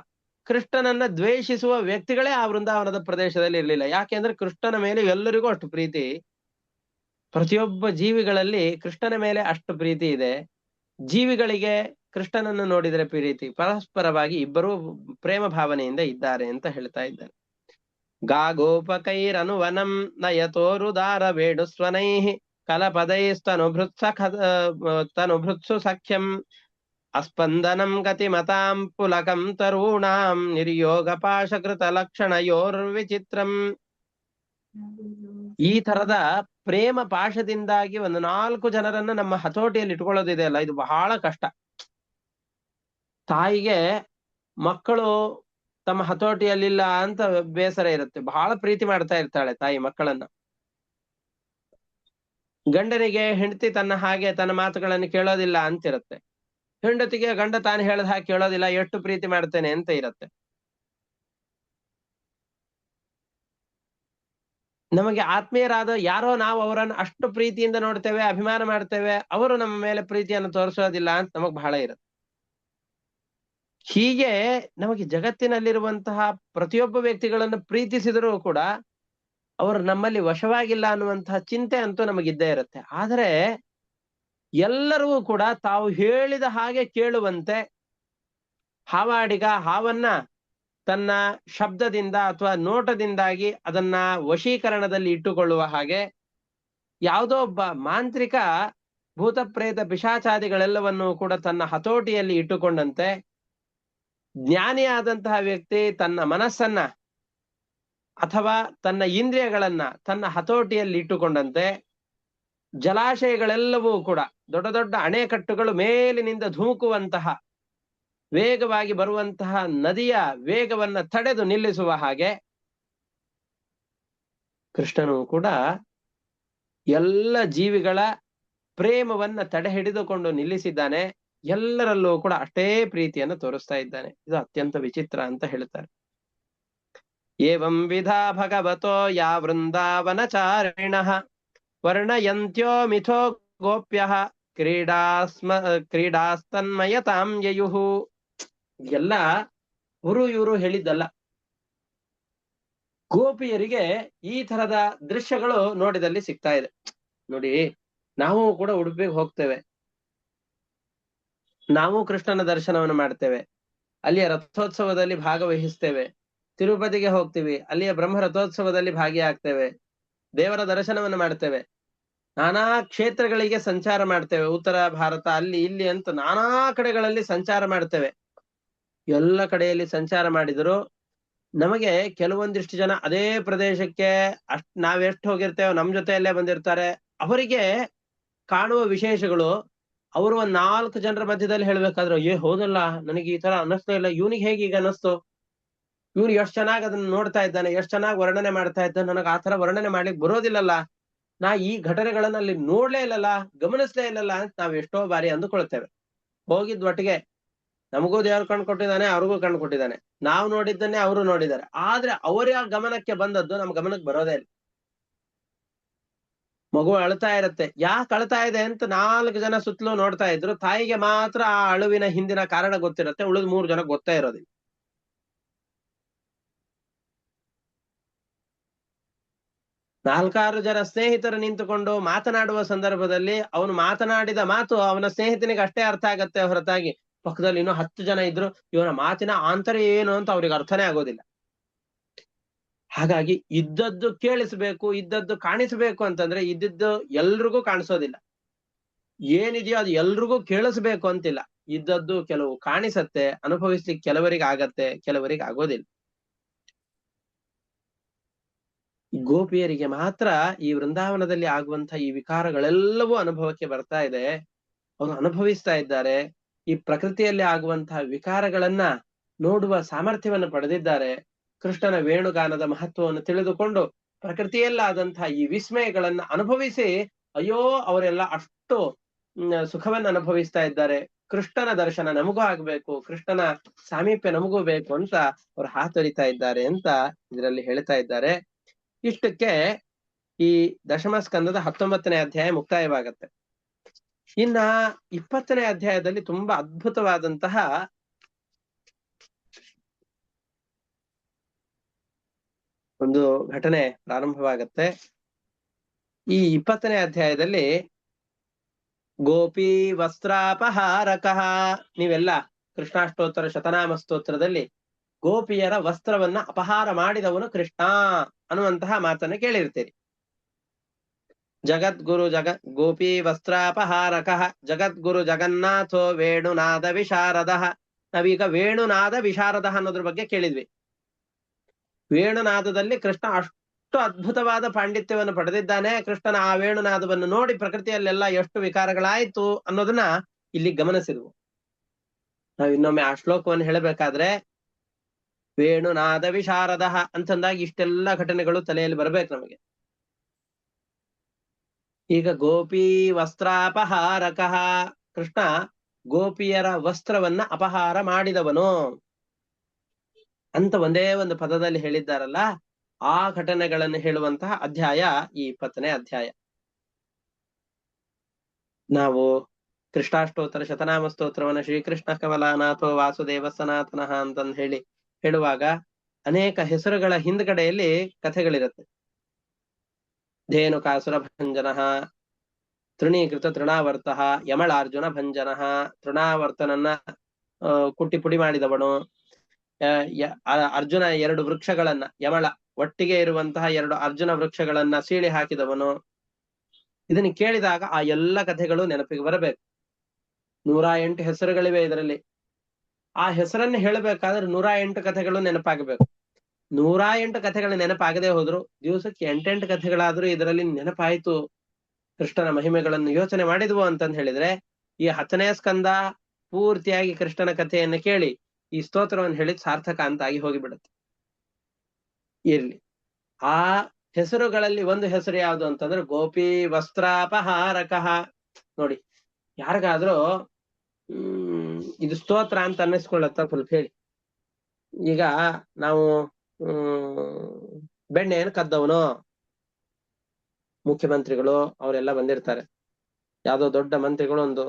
ಕೃಷ್ಣನನ್ನ ದ್ವೇಷಿಸುವ ವ್ಯಕ್ತಿಗಳೇ ಆ ವೃಂದಾವನದ ಪ್ರದೇಶದಲ್ಲಿ ಇರಲಿಲ್ಲ. ಯಾಕೆಂದ್ರೆ ಕೃಷ್ಣನ ಮೇಲೆ ಎಲ್ಲರಿಗೂ ಅಷ್ಟು ಪ್ರೀತಿ, ಪ್ರತಿಯೊಬ್ಬ ಜೀವಿಗಳಲ್ಲಿ ಕೃಷ್ಣನ ಮೇಲೆ ಅಷ್ಟು ಪ್ರೀತಿ ಇದೆ. ಜೀವಿಗಳಿಗೆ ಕೃಷ್ಣನನ್ನು ನೋಡಿದರೆ ಪ್ರೀತಿ, ಪರಸ್ಪರವಾಗಿ ಇಬ್ಬರೂ ಪ್ರೇಮ ಭಾವನೆಯಿಂದ ಇದ್ದಾರೆ ಅಂತ ಹೇಳ್ತಾ ಇದ್ದಾರೆ. ಗಾಗೋಪಕೈರನುವನಂ ನಯತೋರುದಾರ ವೇಣು ಸ್ವನೈಃ ಕಲಪದೈಸ್ತನುಭೃತ್ಸು ಸಖ್ಯಂ ಅಸ್ಪಂದನಂ ಗತಿಮತಾಂ ಪುಲಕಂ ತರುಣಾಂ ನಿರ್ಯೋಗ ಪಾಶಕೃತ ಲಕ್ಷಣಯೋರ್ವಿಚಿತ್ರಂ. ಈ ತರದ ಪ್ರೇಮ ಪಾಶದಿಂದಾಗಿ 4 ಜನರನ್ನ ನಮ್ಮ ಹತೋಟಿಯಲ್ಲಿ ಇಟ್ಕೊಳ್ಳೋದಿದೆ ಅಲ್ಲ, ಇದು ಬಹಳ ಕಷ್ಟ. ತಾಯಿಗೆ ಮಕ್ಕಳು ತಮ್ಮ ಹತೋಟಿಯಲ್ಲಿಲ್ಲ ಅಂತ ಬೇಸರ ಇರುತ್ತೆ, ಬಹಳ ಪ್ರೀತಿ ಮಾಡ್ತಾ ಇರ್ತಾಳೆ ತಾಯಿ ಮಕ್ಕಳನ್ನ. ಗಂಡನಿಗೆ ಹೆಂಡತಿ ತನ್ನ ಹಾಗೆ ತನ್ನ ಮಾತುಗಳನ್ನು ಕೇಳೋದಿಲ್ಲ ಅಂತಿರುತ್ತೆ, ಹೆಂಡತಿಗೆ ಗಂಡ ತಾನು ಹೇಳದ ಹಾಗೆ ಕೇಳೋದಿಲ್ಲ, ಎಷ್ಟು ಪ್ರೀತಿ ಮಾಡ್ತೇನೆ ಅಂತ ಇರುತ್ತೆ. ನಮಗೆ ಆತ್ಮೀಯರಾದ ಯಾರೋ ನಾವು ಅವರನ್ನು ಅಷ್ಟು ಪ್ರೀತಿಯಿಂದ ನೋಡ್ತೇವೆ, ಅಭಿಮಾನ ಮಾಡ್ತೇವೆ, ಅವರು ನಮ್ಮ ಮೇಲೆ ಪ್ರೀತಿಯನ್ನು ತೋರಿಸೋದಿಲ್ಲ ಅಂತ ನಮಗ್ ಬಹಳ ಇರುತ್ತೆ. ಹೀಗೆ ನಮಗೆ ಜಗತ್ತಿನಲ್ಲಿರುವಂತಹ ಪ್ರತಿಯೊಬ್ಬ ವ್ಯಕ್ತಿಗಳನ್ನು ಪ್ರೀತಿಸಿದರೂ ಕೂಡ ಅವರು ನಮ್ಮಲ್ಲಿ ವಶವಾಗಿಲ್ಲ ಅನ್ನುವಂತಹ ಚಿಂತೆ ಅಂತೂ ನಮಗಿದ್ದೇ ಇರುತ್ತೆ. ಆದರೆ ಎಲ್ಲರೂ ಕೂಡ ತಾವು ಹೇಳಿದ ಹಾಗೆ ಕೇಳುವಂತೆ, ಹಾವಾಡಿಗ ಹಾವನ್ನ ತನ್ನ ಶಬ್ದದಿಂದ ಅಥವಾ ನೋಟದಿಂದಾಗಿ ಅದನ್ನ ವಶೀಕರಣದಲ್ಲಿ ಇಟ್ಟುಕೊಳ್ಳುವ ಹಾಗೆ, ಯಾವುದೋ ಒಬ್ಬ ಮಾಂತ್ರಿಕ ಭೂತ ಪ್ರೇತ ಪಿಶಾಚಾದಿಗಳೆಲ್ಲವನ್ನೂ ಕೂಡ ತನ್ನ ಹತೋಟಿಯಲ್ಲಿ ಇಟ್ಟುಕೊಂಡಂತೆ, ಜ್ಞಾನಿಯಾದಂತಹ ವ್ಯಕ್ತಿ ತನ್ನ ಮನಸ್ಸನ್ನ ಅಥವಾ ತನ್ನ ಇಂದ್ರಿಯಗಳನ್ನ ತನ್ನ ಹತೋಟಿಯಲ್ಲಿ ಇಟ್ಟುಕೊಂಡಂತೆ, ಜಲಾಶಯಗಳೆಲ್ಲವೂ ಕೂಡ ದೊಡ್ಡ ದೊಡ್ಡ ಅಣೆಕಟ್ಟುಗಳು ಮೇಲಿನಿಂದ ಧುಮುಕುವಂತಹ, ವೇಗವಾಗಿ ಬರುವಂತಹ ನದಿಯ ವೇಗವನ್ನ ತಡೆದು ನಿಲ್ಲಿಸುವ ಹಾಗೆ ಕೃಷ್ಣನು ಕೂಡ ಎಲ್ಲ ಜೀವಿಗಳ ಪ್ರೇಮವನ್ನ ತಡೆ ಹಿಡಿದುಕೊಂಡು ನಿಲ್ಲಿಸಿದ್ದಾನೆ. ಎಲ್ಲರಲ್ಲೂ ಕೂಡ ಅಷ್ಟೇ ಪ್ರೀತಿಯನ್ನು ತೋರಿಸ್ತಾ ಇದ್ದಾನೆ. ಇದು ಅತ್ಯಂತ ವಿಚಿತ್ರ ಅಂತ ಹೇಳ್ತಾರೆ. ಏವಂ ವಿಧಾ ಭಗವತೋ ಯಾ ವೃಂದಾವನಚಾರಿಣಃ ವರ್ಣಯಂತ್ಯೋ ಮಿಥೋ ಗೋಪ್ಯಃ ಕ್ರೀಡಾಸ್ತನ್ಮಯತಾಂ ಯಯುಃ. ಎಲ್ಲ ಇವರು ಹೇಳಿದ್ದಲ್ಲ, ಗೋಪಿಯರಿಗೆ ಈ ತರದ ದೃಶ್ಯಗಳು ನೋಡಿದಲ್ಲಿ ಸಿಗ್ತಾ ಇದೆ. ನೋಡಿ, ನಾವು ಕೂಡ ಉಡುಪಿಗೆ ಹೋಗ್ತೇವೆ, ನಾವು ಕೃಷ್ಣನ ದರ್ಶನವನ್ನು ಮಾಡ್ತೇವೆ, ಅಲ್ಲಿಯ ರಥೋತ್ಸವದಲ್ಲಿ ಭಾಗವಹಿಸ್ತೇವೆ. ತಿರುಪತಿಗೆ ಹೋಗ್ತೀವಿ, ಅಲ್ಲಿಯ ಬ್ರಹ್ಮ ರಥೋತ್ಸವದಲ್ಲಿ ಭಾಗಿಯಾಗ್ತೇವೆ, ದೇವರ ದರ್ಶನವನ್ನು ಮಾಡ್ತೇವೆ. ನಾನಾ ಕ್ಷೇತ್ರಗಳಿಗೆ ಸಂಚಾರ ಮಾಡ್ತೇವೆ, ಉತ್ತರ ಭಾರತ ಅಲ್ಲಿ ಇಲ್ಲಿ ಅಂತ ನಾನಾ ಕಡೆಗಳಲ್ಲಿ ಸಂಚಾರ ಮಾಡ್ತೇವೆ. ಎಲ್ಲ ಕಡೆಯಲ್ಲಿ ಸಂಚಾರ ಮಾಡಿದ್ರು ನಮಗೆ ಕೆಲವೊಂದಿಷ್ಟು ಜನ ಅದೇ ಪ್ರದೇಶಕ್ಕೆ ನಾವೆಷ್ಟು ಹೋಗಿರ್ತೇವೆ ನಮ್ ಜೊತೆಯಲ್ಲೇ ಬಂದಿರ್ತಾರೆ. ಅವರಿಗೆ ಕಾಣುವ ವಿಶೇಷಗಳು ಅವರು 4 ಜನರ ಮಧ್ಯದಲ್ಲಿ ಹೇಳ್ಬೇಕಾದ್ರೆ, ಹೌದಲ್ಲ, ನನಗೆ ಈ ತರ ಅನ್ನಿಸ್ತಾ ಇಲ್ಲ, ಇವನಿಗೆ ಹೇಗೆ ಈಗ ಅನ್ನಿಸ್ತು, ಇವನು ಎಷ್ಟ್ ಚೆನ್ನಾಗಿ ಅದನ್ನ ನೋಡ್ತಾ ಇದ್ದಾನೆ, ಎಷ್ಟ್ ಚೆನ್ನಾಗಿ ವರ್ಣನೆ ಮಾಡ್ತಾ ಇದ್ದಾನೆ, ನನಗೆ ಆ ತರ ವರ್ಣನೆ ಮಾಡ್ಲಿಕ್ಕೆ ಬರೋದಿಲ್ಲಲ್ಲ, ನಾ ಈ ಘಟನೆಗಳನ್ನ ಅಲ್ಲಿ ನೋಡ್ಲೇ ಇಲ್ಲಲ್ಲ, ಗಮನಿಸ್ಲೇ ಇಲ್ಲಲ್ಲ ಅಂತ ನಾವ್ ಎಷ್ಟೋ ಬಾರಿ ಅಂದುಕೊಳ್ತೇವೆ. ಹೋಗಿದ್ ಒಟ್ಟಿಗೆ ನಮಗೂ ದೇವ್ರು ಕಣ್ ಕೊಟ್ಟಿದ್ದಾನೆ, ಅವ್ರಿಗೂ ಕಣ್ ಕೊಟ್ಟಿದ್ದಾನೆ, ನಾವು ನೋಡಿದ್ದನ್ನೇ ಅವರು ನೋಡಿದ್ದಾರೆ. ಆದ್ರೆ ಅವರ ಗಮನಕ್ಕೆ ಬಂದದ್ದು ನಮ್ಮ ಗಮನಕ್ಕೆ ಬರೋದೇ ಇಲ್ಲ. ಮಗು ಅಳ್ತಾ ಇರತ್ತೆ. ಯಾಕೆ ಅಳ್ತಾ ಇದೆ ಅಂತ 4 ಜನ ಸುತ್ತಲೂ ನೋಡ್ತಾ ಇದ್ರು. ತಾಯಿಗೆ ಮಾತ್ರ ಆ ಅಳುವಿನ ಹಿಂದಿನ ಕಾರಣ ಗೊತ್ತಿರತ್ತೆ, ಉಳಿದ 3 ಜನ ಗೊತ್ತೇ ಇರೋದಿಲ್ಲ. ನಾಲ್ಕಾರು ಜನ ಸ್ನೇಹಿತರು ನಿಂತುಕೊಂಡು ಮಾತನಾಡುವ ಸಂದರ್ಭದಲ್ಲಿ ಅವನು ಮಾತನಾಡಿದ ಮಾತು ಅವನ ಸ್ನೇಹಿತನಿಗೆ ಅಷ್ಟೇ ಅರ್ಥ ಆಗತ್ತೆ ಹೊರತಾಗಿ ಪಕ್ಕದಲ್ಲಿ ಇನ್ನೂ 10 ಜನ ಇದ್ರು ಇವನ ಮಾತಿನ ಆಂತರ್ಯ ಏನು ಅಂತ ಅವ್ರಿಗೆ ಅರ್ಥನೇ ಆಗೋದಿಲ್ಲ. ಹಾಗಾಗಿ ಇದ್ದದ್ದು ಕೇಳಿಸ್ಬೇಕು, ಇದ್ದದ್ದು ಕಾಣಿಸ್ಬೇಕು ಅಂತಂದ್ರೆ ಇದ್ದಿದ್ದು ಎಲ್ರಿಗೂ ಕಾಣಿಸೋದಿಲ್ಲ. ಏನಿದೆಯೋ ಅದು ಎಲ್ರಿಗೂ ಕೇಳಿಸ್ಬೇಕು ಅಂತಿಲ್ಲ. ಇದ್ದದ್ದು ಕೆಲವು ಕಾಣಿಸತ್ತೆ, ಅನುಭವಿಸ್ಲಿಕ್ಕೆ ಕೆಲವರಿಗೆ ಆಗತ್ತೆ, ಕೆಲವರಿಗೆ ಆಗೋದಿಲ್ಲ. ಗೋಪಿಯರಿಗೆ ಮಾತ್ರ ಈ ವೃಂದಾವನದಲ್ಲಿ ಆಗುವಂತಹ ಈ ವಿಕಾರಗಳೆಲ್ಲವೂ ಅನುಭವಕ್ಕೆ ಬರ್ತಾ ಇದೆ. ಅವರು ಅನುಭವಿಸ್ತಾ ಇದ್ದಾರೆ. ಈ ಪ್ರಕೃತಿಯಲ್ಲಿ ಆಗುವಂತಹ ವಿಕಾರಗಳನ್ನ ನೋಡುವ ಸಾಮರ್ಥ್ಯವನ್ನು ಪಡೆದಿದ್ದಾರೆ. ಕೃಷ್ಣನ ವೇಣುಗಾನದ ಮಹತ್ವವನ್ನು ತಿಳಿದುಕೊಂಡು ಪ್ರಕೃತಿಯಲ್ಲಾದಂತಹ ಈ ವಿಸ್ಮಯಗಳನ್ನ ಅನುಭವಿಸಿ ಅಯ್ಯೋ ಅವರೆಲ್ಲ ಅಷ್ಟು ಸುಖವನ್ನು ಅನುಭವಿಸ್ತಾ ಇದ್ದಾರೆ. ಕೃಷ್ಣನ ದರ್ಶನ ನಮಗೂ ಆಗ್ಬೇಕು, ಕೃಷ್ಣನ ಸಾಮೀಪ್ಯ ನಮಗೂ ಬೇಕು ಅಂತ ಅವ್ರು ಹಾತೊರಿತಾ ಇದ್ದಾರೆ ಅಂತ ಇದರಲ್ಲಿ ಹೇಳ್ತಾ ಇದ್ದಾರೆ. ಇಷ್ಟಕ್ಕೆ ಈ ದಶಮ ಸ್ಕಂದದ 19ನೇ ಅಧ್ಯಾಯ ಮುಕ್ತಾಯವಾಗತ್ತೆ. ಇನ್ನ 20ನೇ ಅಧ್ಯಾಯದಲ್ಲಿ ತುಂಬಾ ಅದ್ಭುತವಾದಂತಹ ಒಂದು ಘಟನೆ ಪ್ರಾರಂಭವಾಗತ್ತೆ. ಈ 20ನೇ ಅಧ್ಯಾಯದಲ್ಲಿ ಗೋಪಿ ವಸ್ತ್ರಾಪಹಾರಕಃ, ನೀವೆಲ್ಲ ಕೃಷ್ಣಾಷ್ಟೋತ್ತರ ಶತನಾಮ ಸ್ತೋತ್ರದಲ್ಲಿ ಗೋಪಿಯರ ವಸ್ತ್ರವನ್ನ ಅಪಹಾರ ಮಾಡಿದವನು ಕೃಷ್ಣ ಅನ್ನುವಂತಹ ಮಾತನ್ನ ಕೇಳಿರ್ತೀರಿ. ಜಗದ್ಗುರು ಗೋಪಿ ವಸ್ತ್ರಾಪಹಾರಕಃ ಜಗದ್ಗುರು ಜಗನ್ನಾಥೋ ವೇಣುನಾದ ವಿಶಾರದಃ. ನಾವೀಗ ವೇಣುನಾದ ವಿಶಾರದ ಅನ್ನೋದ್ರ ಬಗ್ಗೆ ಕೇಳಿದ್ವಿ. ವೇಣುನಾದದಲ್ಲಿ ಕೃಷ್ಣ ಅಷ್ಟು ಅದ್ಭುತವಾದ ಪಾಂಡಿತ್ಯವನ್ನು ಪಡೆದಿದ್ದಾನೆ. ಕೃಷ್ಣನ ಆ ವೇಣುನಾದವನ್ನು ನೋಡಿ ಪ್ರಕೃತಿಯಲ್ಲೆಲ್ಲ ಎಷ್ಟು ವಿಕಾರಗಳಾಯ್ತು ಅನ್ನೋದನ್ನ ಇಲ್ಲಿ ಗಮನಿಸಿದ್ವು. ನಾವ್ ಇನ್ನೊಮ್ಮೆ ಆ ಶ್ಲೋಕವನ್ನು ಹೇಳಬೇಕಾದ್ರೆ ವೇಣುನಾದ ವಿಶಾರದ ಅಂತಂದಾಗ ಇಷ್ಟೆಲ್ಲ ಘಟನೆಗಳು ತಲೆಯಲ್ಲಿ ಬರ್ಬೇಕು ನಮಗೆ. ಈಗ ಗೋಪಿ ವಸ್ತ್ರಾಪಹಾರಕಃ, ಕೃಷ್ಣ ಗೋಪಿಯರ ವಸ್ತ್ರವನ್ನ ಅಪಹಾರ ಮಾಡಿದವನು ಅಂತ ಒಂದೇ ಒಂದು ಪದದಲ್ಲಿ ಹೇಳಿದ್ದಾರಲ್ಲ, ಆ ಘಟನೆಗಳನ್ನು ಹೇಳುವಂತಹ ಅಧ್ಯಾಯ ಈ 20ನೇ ಅಧ್ಯಾಯ. ನಾವು ಕೃಷ್ಣಾಷ್ಟೋತ್ತರ ಶತನಾಮ ಸ್ತೋತ್ರವನ್ನ ಶ್ರೀಕೃಷ್ಣ ಕಮಲಾನಾಥೋ ವಾಸುದೇವ ಸನಾತನಃ ಅಂತಂದು ಹೇಳುವಾಗ ಅನೇಕ ಹೆಸರುಗಳ ಹಿಂದ್ಗಡೆಯಲ್ಲಿ ಕಥೆಗಳಿರುತ್ತೆ. ಧೇನುಕಾಸುರ ಭಂಜನಃ, ತೃಣೀಕೃತ ತೃಣಾವರ್ತಃ, ಯಮಳಾರ್ಜುನ ಭಂಜನಃ, ತೃಣಾವರ್ತನನ್ನ ಕುಟ್ಟಿ ಪುಡಿ ಮಾಡಿದವನು, ಅರ್ಜುನ 2 ವೃಕ್ಷಗಳನ್ನ ಯಮಳ ಒಟ್ಟಿಗೆ ಇರುವಂತಹ 2 ಅರ್ಜುನ ವೃಕ್ಷಗಳನ್ನ ಸೀಳಿ ಹಾಕಿದವನು. ಇದನ್ನು ಕೇಳಿದಾಗ ಆ ಎಲ್ಲ ಕಥೆಗಳು ನೆನಪಿಗೆ ಬರಬೇಕು. 108 ಹೆಸರುಗಳಿವೆ ಇದರಲ್ಲಿ. ಆ ಹೆಸರನ್ನು ಹೇಳಬೇಕಾದ್ರೆ 108 ಕಥೆಗಳು ನೆನಪಾಗಬೇಕು. 108 ಕಥೆಗಳು ನೆನಪಾಗದೆ ಹೋದ್ರು ದಿವಸಕ್ಕೆ 8 ಕಥೆಗಳಾದ್ರೂ ಇದರಲ್ಲಿ ನೆನಪಾಯ್ತು, ಕೃಷ್ಣನ ಮಹಿಮೆಗಳನ್ನು ಯೋಚನೆ ಮಾಡಿದ್ವು ಅಂತಂದು ಹೇಳಿದ್ರೆ ಈ 10ನೇ ಸ್ಕಂದ ಪೂರ್ತಿಯಾಗಿ ಕೃಷ್ಣನ ಕಥೆಯನ್ನು ಕೇಳಿ ಈ ಸ್ತೋತ್ರವನ್ನು ಹೇಳಿದ್ ಸಾರ್ಥಕ ಅಂತ ಆಗಿ ಹೋಗಿಬಿಡುತ್ತೆ. ಇರ್ಲಿ, ಆ ಹೆಸರುಗಳಲ್ಲಿ ಒಂದು ಹೆಸರು ಯಾವುದು ಅಂತಂದ್ರೆ ಗೋಪಿ ವಸ್ತ್ರಾಪಹಾರಕಃ. ನೋಡಿ, ಯಾರಿಗಾದ್ರೂ ಇದು ಸ್ತೋತ್ರ ಅಂತ ಅನ್ನಿಸ್ಕೊಳ್ಳತ್ತ ಸ್ವಲ್ಪ ಹೇಳಿ. ಈಗ ನಾವು ಬೆಣ್ಣೆಯನ್ನು ಕದ್ದವನು, ಮುಖ್ಯಮಂತ್ರಿಗಳು ಅವರೆಲ್ಲ ಬಂದಿರ್ತಾರೆ, ಯಾವ್ದೋ ದೊಡ್ಡ ಮಂತ್ರಿಗಳು ಒಂದು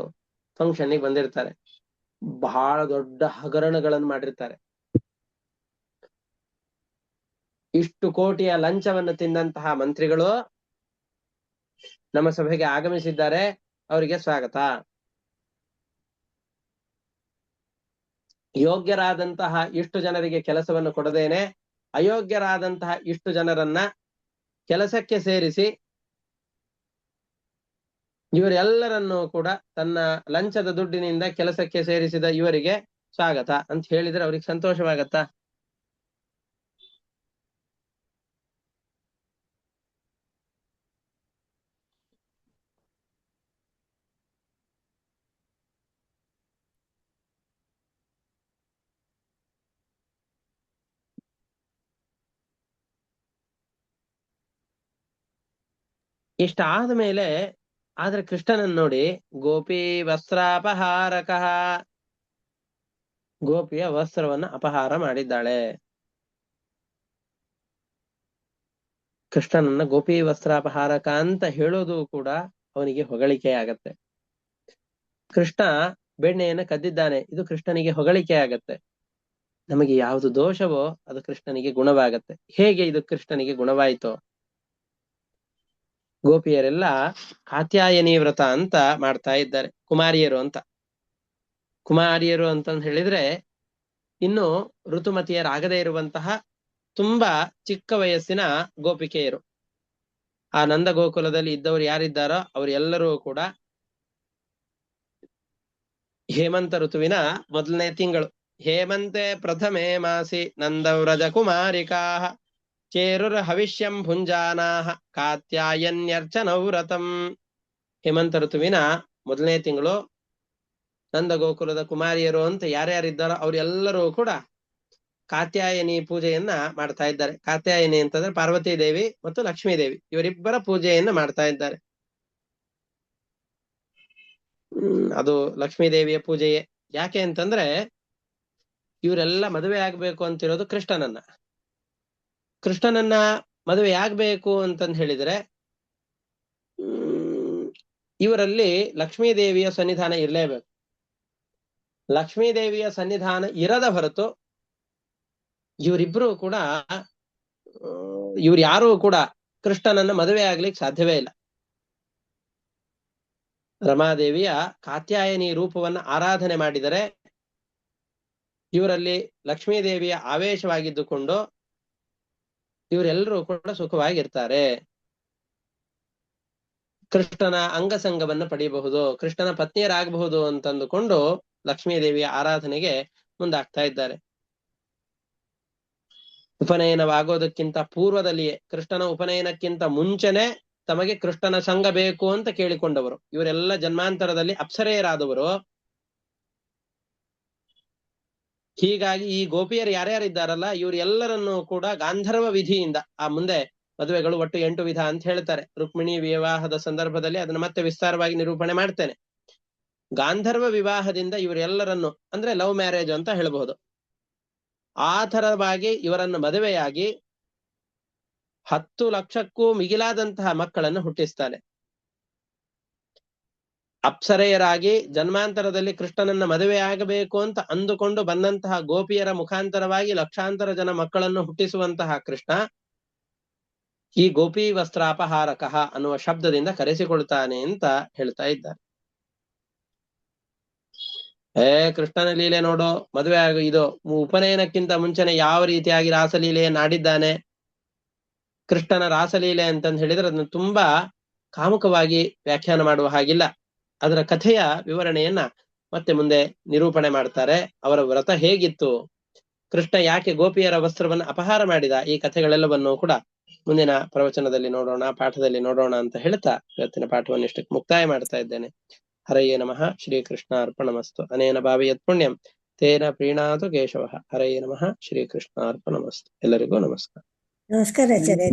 ಫಂಕ್ಷನ್ಗೆ ಬಂದಿರ್ತಾರೆ, ಬಹಳ ದೊಡ್ಡ ಹಗರಣಗಳನ್ನು ಮಾಡಿರ್ತಾರೆ. ಇಷ್ಟು ಕೋಟಿಯ ಲಂಚವನ್ನು ತಿಂದಂತಹ ಮಂತ್ರಿಗಳು ನಮ್ಮ ಸಭೆಗೆ ಆಗಮಿಸಿದ್ದಾರೆ, ಅವರಿಗೆ ಸ್ವಾಗತ. ಯೋಗ್ಯರಾದಂತಹ ಇಷ್ಟು ಜನರಿಗೆ ಕೆಲಸವನ್ನು ಕೊಡದೇನೆ ಅಯೋಗ್ಯರಾದಂತಹ ಇಷ್ಟು ಜನರನ್ನ ಕೆಲಸಕ್ಕೆ ಸೇರಿಸಿ ಇವರೆಲ್ಲರನ್ನೂ ಕೂಡ ತನ್ನ ಲಂಚದ ದುಡ್ಡಿನಿಂದ ಕೆಲಸಕ್ಕೆ ಸೇರಿಸಿದ ಇವರಿಗೆ ಸ್ವಾಗತ ಅಂತ ಹೇಳಿದ್ರೆ ಅವ್ರಿಗೆ ಸಂತೋಷವಾಗತ್ತಾ? ಇಷ್ಟಾದ ಮೇಲೆ ಆದ್ರೆ ಕೃಷ್ಣನನ್ನು ನೋಡಿ ಗೋಪಿ ವಸ್ತ್ರಾಪಹಾರಕಃ, ಗೋಪಿಯ ವಸ್ತ್ರವನ್ನ ಅಪಹಾರ ಮಾಡಿದ್ದಾಳೆ. ಕೃಷ್ಣನನ್ನ ಗೋಪಿ ವಸ್ತ್ರಾಪಹಾರಕ ಅಂತ ಹೇಳೋದು ಕೂಡ ಅವನಿಗೆ ಹೊಗಳಿಕೆ ಆಗತ್ತೆ. ಕೃಷ್ಣ ಬೆಣ್ಣೆಯನ್ನ ಕದ್ದಿದ್ದಾನೆ, ಇದು ಕೃಷ್ಣನಿಗೆ ಹೊಗಳಿಕೆ ಆಗತ್ತೆ. ನಮಗೆ ಯಾವುದು ದೋಷವೋ ಅದು ಕೃಷ್ಣನಿಗೆ ಗುಣವಾಗತ್ತೆ. ಹೇಗೆ ಇದು ಕೃಷ್ಣನಿಗೆ ಗುಣವಾಯಿತೋ? ಗೋಪಿಯರೆಲ್ಲ ಕಾತ್ಯಾಯನಿ ವ್ರತ ಅಂತ ಮಾಡ್ತಾ ಇದ್ದಾರೆ, ಕುಮಾರಿಯರು ಅಂತ. ಕುಮಾರಿಯರು ಅಂತಂದ್ ಹೇಳಿದ್ರೆ ಇನ್ನು ಋತುಮತಿಯರಾಗದೇ ಇರುವಂತಹ ತುಂಬಾ ಚಿಕ್ಕ ವಯಸ್ಸಿನ ಗೋಪಿಕೆಯರು. ಆ ನಂದ ಗೋಕುಲದಲ್ಲಿ ಇದ್ದವರು ಯಾರಿದ್ದಾರೋ ಅವರೆಲ್ಲರೂ ಕೂಡ ಹೇಮಂತ ಋತುವಿನ ಮೊದಲನೇ ತಿಂಗಳು, ಹೇಮಂತೆ ಪ್ರಥಮೇ ಮಾಸಿ ನಂದವ್ರಜ ಕುಮಾರಿಕಾ ಚೇರುರ್ ಹವಿಷ್ಯಂ ಭುಂಜಾನಾಹ ಕಾತ್ಯಾಯನ್ಯರ್ಚನೌ ವ್ರತಂ. ಹೇಮಂತ ಋತುವಿನ ಮೊದಲನೇ ತಿಂಗಳು ನಂದ ಗೋಕುಲದ ಕುಮಾರಿಯರು ಅಂತ ಯಾರ್ಯಾರಿದ್ದಾರೋ ಅವರೆಲ್ಲರೂ ಕೂಡ ಕಾತ್ಯಾಯನಿ ಪೂಜೆಯನ್ನ ಮಾಡ್ತಾ ಇದ್ದಾರೆ. ಕಾತ್ಯಾಯನಿ ಅಂತಂದ್ರೆ ಪಾರ್ವತಿ ದೇವಿ ಮತ್ತು ಲಕ್ಷ್ಮೀ ದೇವಿ, ಇವರಿಬ್ಬರ ಪೂಜೆಯನ್ನ ಮಾಡ್ತಾ ಇದ್ದಾರೆ. ಅದು ಲಕ್ಷ್ಮೀ ದೇವಿಯ ಪೂಜೆಯೇ. ಯಾಕೆ ಅಂತಂದ್ರೆ ಇವರೆಲ್ಲ ಮದುವೆ ಆಗ್ಬೇಕು ಅಂತಿರೋದು ಕೃಷ್ಣನನ್ನ. ಕೃಷ್ಣನನ್ನ ಮದುವೆ ಆಗ್ಬೇಕು ಅಂತಂದ್ ಹೇಳಿದ್ರೆ ಇವರಲ್ಲಿ ಲಕ್ಷ್ಮೀ ದೇವಿಯ ಸನ್ನಿಧಾನ ಇರಲೇಬೇಕು. ಲಕ್ಷ್ಮೀ ದೇವಿಯ ಸನ್ನಿಧಾನ ಇರದ ಹೊರತು ಇವರಿಬ್ರು ಕೂಡ ಇವ್ರು ಯಾರೂ ಕೂಡ ಕೃಷ್ಣನನ್ನ ಮದುವೆ ಆಗ್ಲಿಕ್ಕೆ ಸಾಧ್ಯವೇ ಇಲ್ಲ. ರಮಾದೇವಿಯ ಕಾತ್ಯಾಯನಿ ರೂಪವನ್ನ ಆರಾಧನೆ ಮಾಡಿದರೆ ಇವರಲ್ಲಿ ಲಕ್ಷ್ಮೀ ದೇವಿಯ ಆವೇಶವಾಗಿದ್ದುಕೊಂಡು ಇವರೆಲ್ಲರೂ ಕೂಡ ಸುಖವಾಗಿರ್ತಾರೆ. ಕೃಷ್ಣನ ಅಂಗಸಂಗವನ್ನು ಪಡೆಯಬಹುದು, ಕೃಷ್ಣನ ಪತ್ನಿಯರಾಗಬಹುದು ಅಂತಂದುಕೊಂಡು ಲಕ್ಷ್ಮೀ ದೇವಿಯ ಆರಾಧನೆಗೆ ಮುಂದಾಗ್ತಾ ಇದ್ದಾರೆ. ಉಪನಯನವಾಗೋದಕ್ಕಿಂತ ಪೂರ್ವದಲ್ಲಿಯೇ, ಕೃಷ್ಣನ ಉಪನಯನಕ್ಕಿಂತ ಮುಂಚೆನೆ ತಮಗೆ ಕೃಷ್ಣನ ಸಂಘ ಬೇಕು ಅಂತ ಕೇಳಿಕೊಂಡವರು ಇವರೆಲ್ಲ ಜನ್ಮಾಂತರದಲ್ಲಿ ಅಪ್ಸರೆಯರಾದವರು. ಹೀಗಾಗಿ ಈ ಗೋಪಿಯರು ಯಾರ್ಯಾರಿದ್ದಾರಲ್ಲ ಇವರೆಲ್ಲರನ್ನೂ ಕೂಡ ಗಾಂಧರ್ವ ವಿಧಿಯಿಂದ, ಆ ಮುಂದೆ ಮದುವೆಗಳು ಒಟ್ಟು 8 ವಿಧ ಅಂತ ಹೇಳ್ತಾರೆ. ರುಕ್ಮಿಣಿ ವಿವಾಹದ ಸಂದರ್ಭದಲ್ಲಿ ಅದನ್ನ ಮತ್ತೆ ವಿಸ್ತಾರವಾಗಿ ನಿರೂಪಣೆ ಮಾಡ್ತೇನೆ. ಗಾಂಧರ್ವ ವಿವಾಹದಿಂದ ಇವರೆಲ್ಲರನ್ನು, ಅಂದ್ರೆ ಲವ್ ಮ್ಯಾರೇಜ್ ಅಂತ ಹೇಳಬಹುದು, ಆ ಥರವಾಗಿ ಇವರನ್ನು ಮದುವೆಯಾಗಿ 10 ಲಕ್ಷಕ್ಕೂ ಮಿಗಿಲಾದಂತಹ ಮಕ್ಕಳನ್ನು ಹುಟ್ಟಿಸ್ತಾನೆ. ಅಪ್ಸರೆಯರಾಗಿ ಜನ್ಮಾಂತರದಲ್ಲಿ ಕೃಷ್ಣನನ್ನ ಮದುವೆ ಆಗಬೇಕು ಅಂತ ಅಂದುಕೊಂಡು ಬಂದಂತಹ ಗೋಪಿಯರ ಮುಖಾಂತರವಾಗಿ ಲಕ್ಷಾಂತರ ಜನ ಮಕ್ಕಳನ್ನು ಹುಟ್ಟಿಸುವಂತಹ ಕೃಷ್ಣ ಈ ಗೋಪಿ ವಸ್ತ್ರಾಪಹಾರಕಃ ಅನ್ನುವ ಶಬ್ದದಿಂದ ಕರೆಸಿಕೊಳ್ತಾನೆ ಅಂತ ಹೇಳ್ತಾ ಇದ್ದಾರೆ. ಕೃಷ್ಣನ ಲೀಲೆ ನೋಡೋ, ಮದುವೆ ಇದು ಉಪನಯನಕ್ಕಿಂತ ಮುಂಚೆನೆ ಯಾವ ರೀತಿಯಾಗಿ ರಾಸಲೀಲೆಯನ್ನು ಆಡಿದ್ದಾನೆ. ಕೃಷ್ಣನ ರಾಸಲೀಲೆ ಅಂತಂದು ಹೇಳಿದ್ರೆ ಅದನ್ನು ತುಂಬಾ ಕಾಮುಕವಾಗಿ ವ್ಯಾಖ್ಯಾನ ಮಾಡುವ ಹಾಗಿಲ್ಲ. ಅದರ ಕಥೆಯ ವಿವರಣೆಯನ್ನ ಮತ್ತೆ ಮುಂದೆ ನಿರೂಪಣೆ ಮಾಡ್ತಾರೆ. ಅವರ ವ್ರತ ಹೇಗಿತ್ತು, ಕೃಷ್ಣ ಯಾಕೆ ಗೋಪಿಯರ ವಸ್ತ್ರವನ್ನು ಅಪಹಾರ ಮಾಡಿದ, ಈ ಕಥೆಗಳೆಲ್ಲವನ್ನೂ ಕೂಡ ಮುಂದಿನ ಪ್ರವಚನದಲ್ಲಿ ನೋಡೋಣ, ಪಾಠದಲ್ಲಿ ನೋಡೋಣ ಅಂತ ಹೇಳ್ತಾ ಇವತ್ತಿನ ಪಾಠವನ್ನು ಇಷ್ಟಕ್ಕೆ ಮುಕ್ತಾಯ ಮಾಡ್ತಾ ಇದ್ದೇನೆ. ಹರಯೇ ನಮಃ. ಶ್ರೀಕೃಷ್ಣ ಅರ್ಪಣಮಸ್ತು. ಅನೇನ ಭಾವಯತ್ ಪುಣ್ಯಂ ತೇನ ಪ್ರೀಣಾತು ಕೇಶವಃ. ಹರಯೇ ನಮಃ. ಶ್ರೀಕೃಷ್ಣ ಅರ್ಪಣಮಸ್ತು. ಎಲ್ಲರಿಗೂ ನಮಸ್ಕಾರ. ನಮಸ್ಕಾರ ಆಚಾರ್ಯ.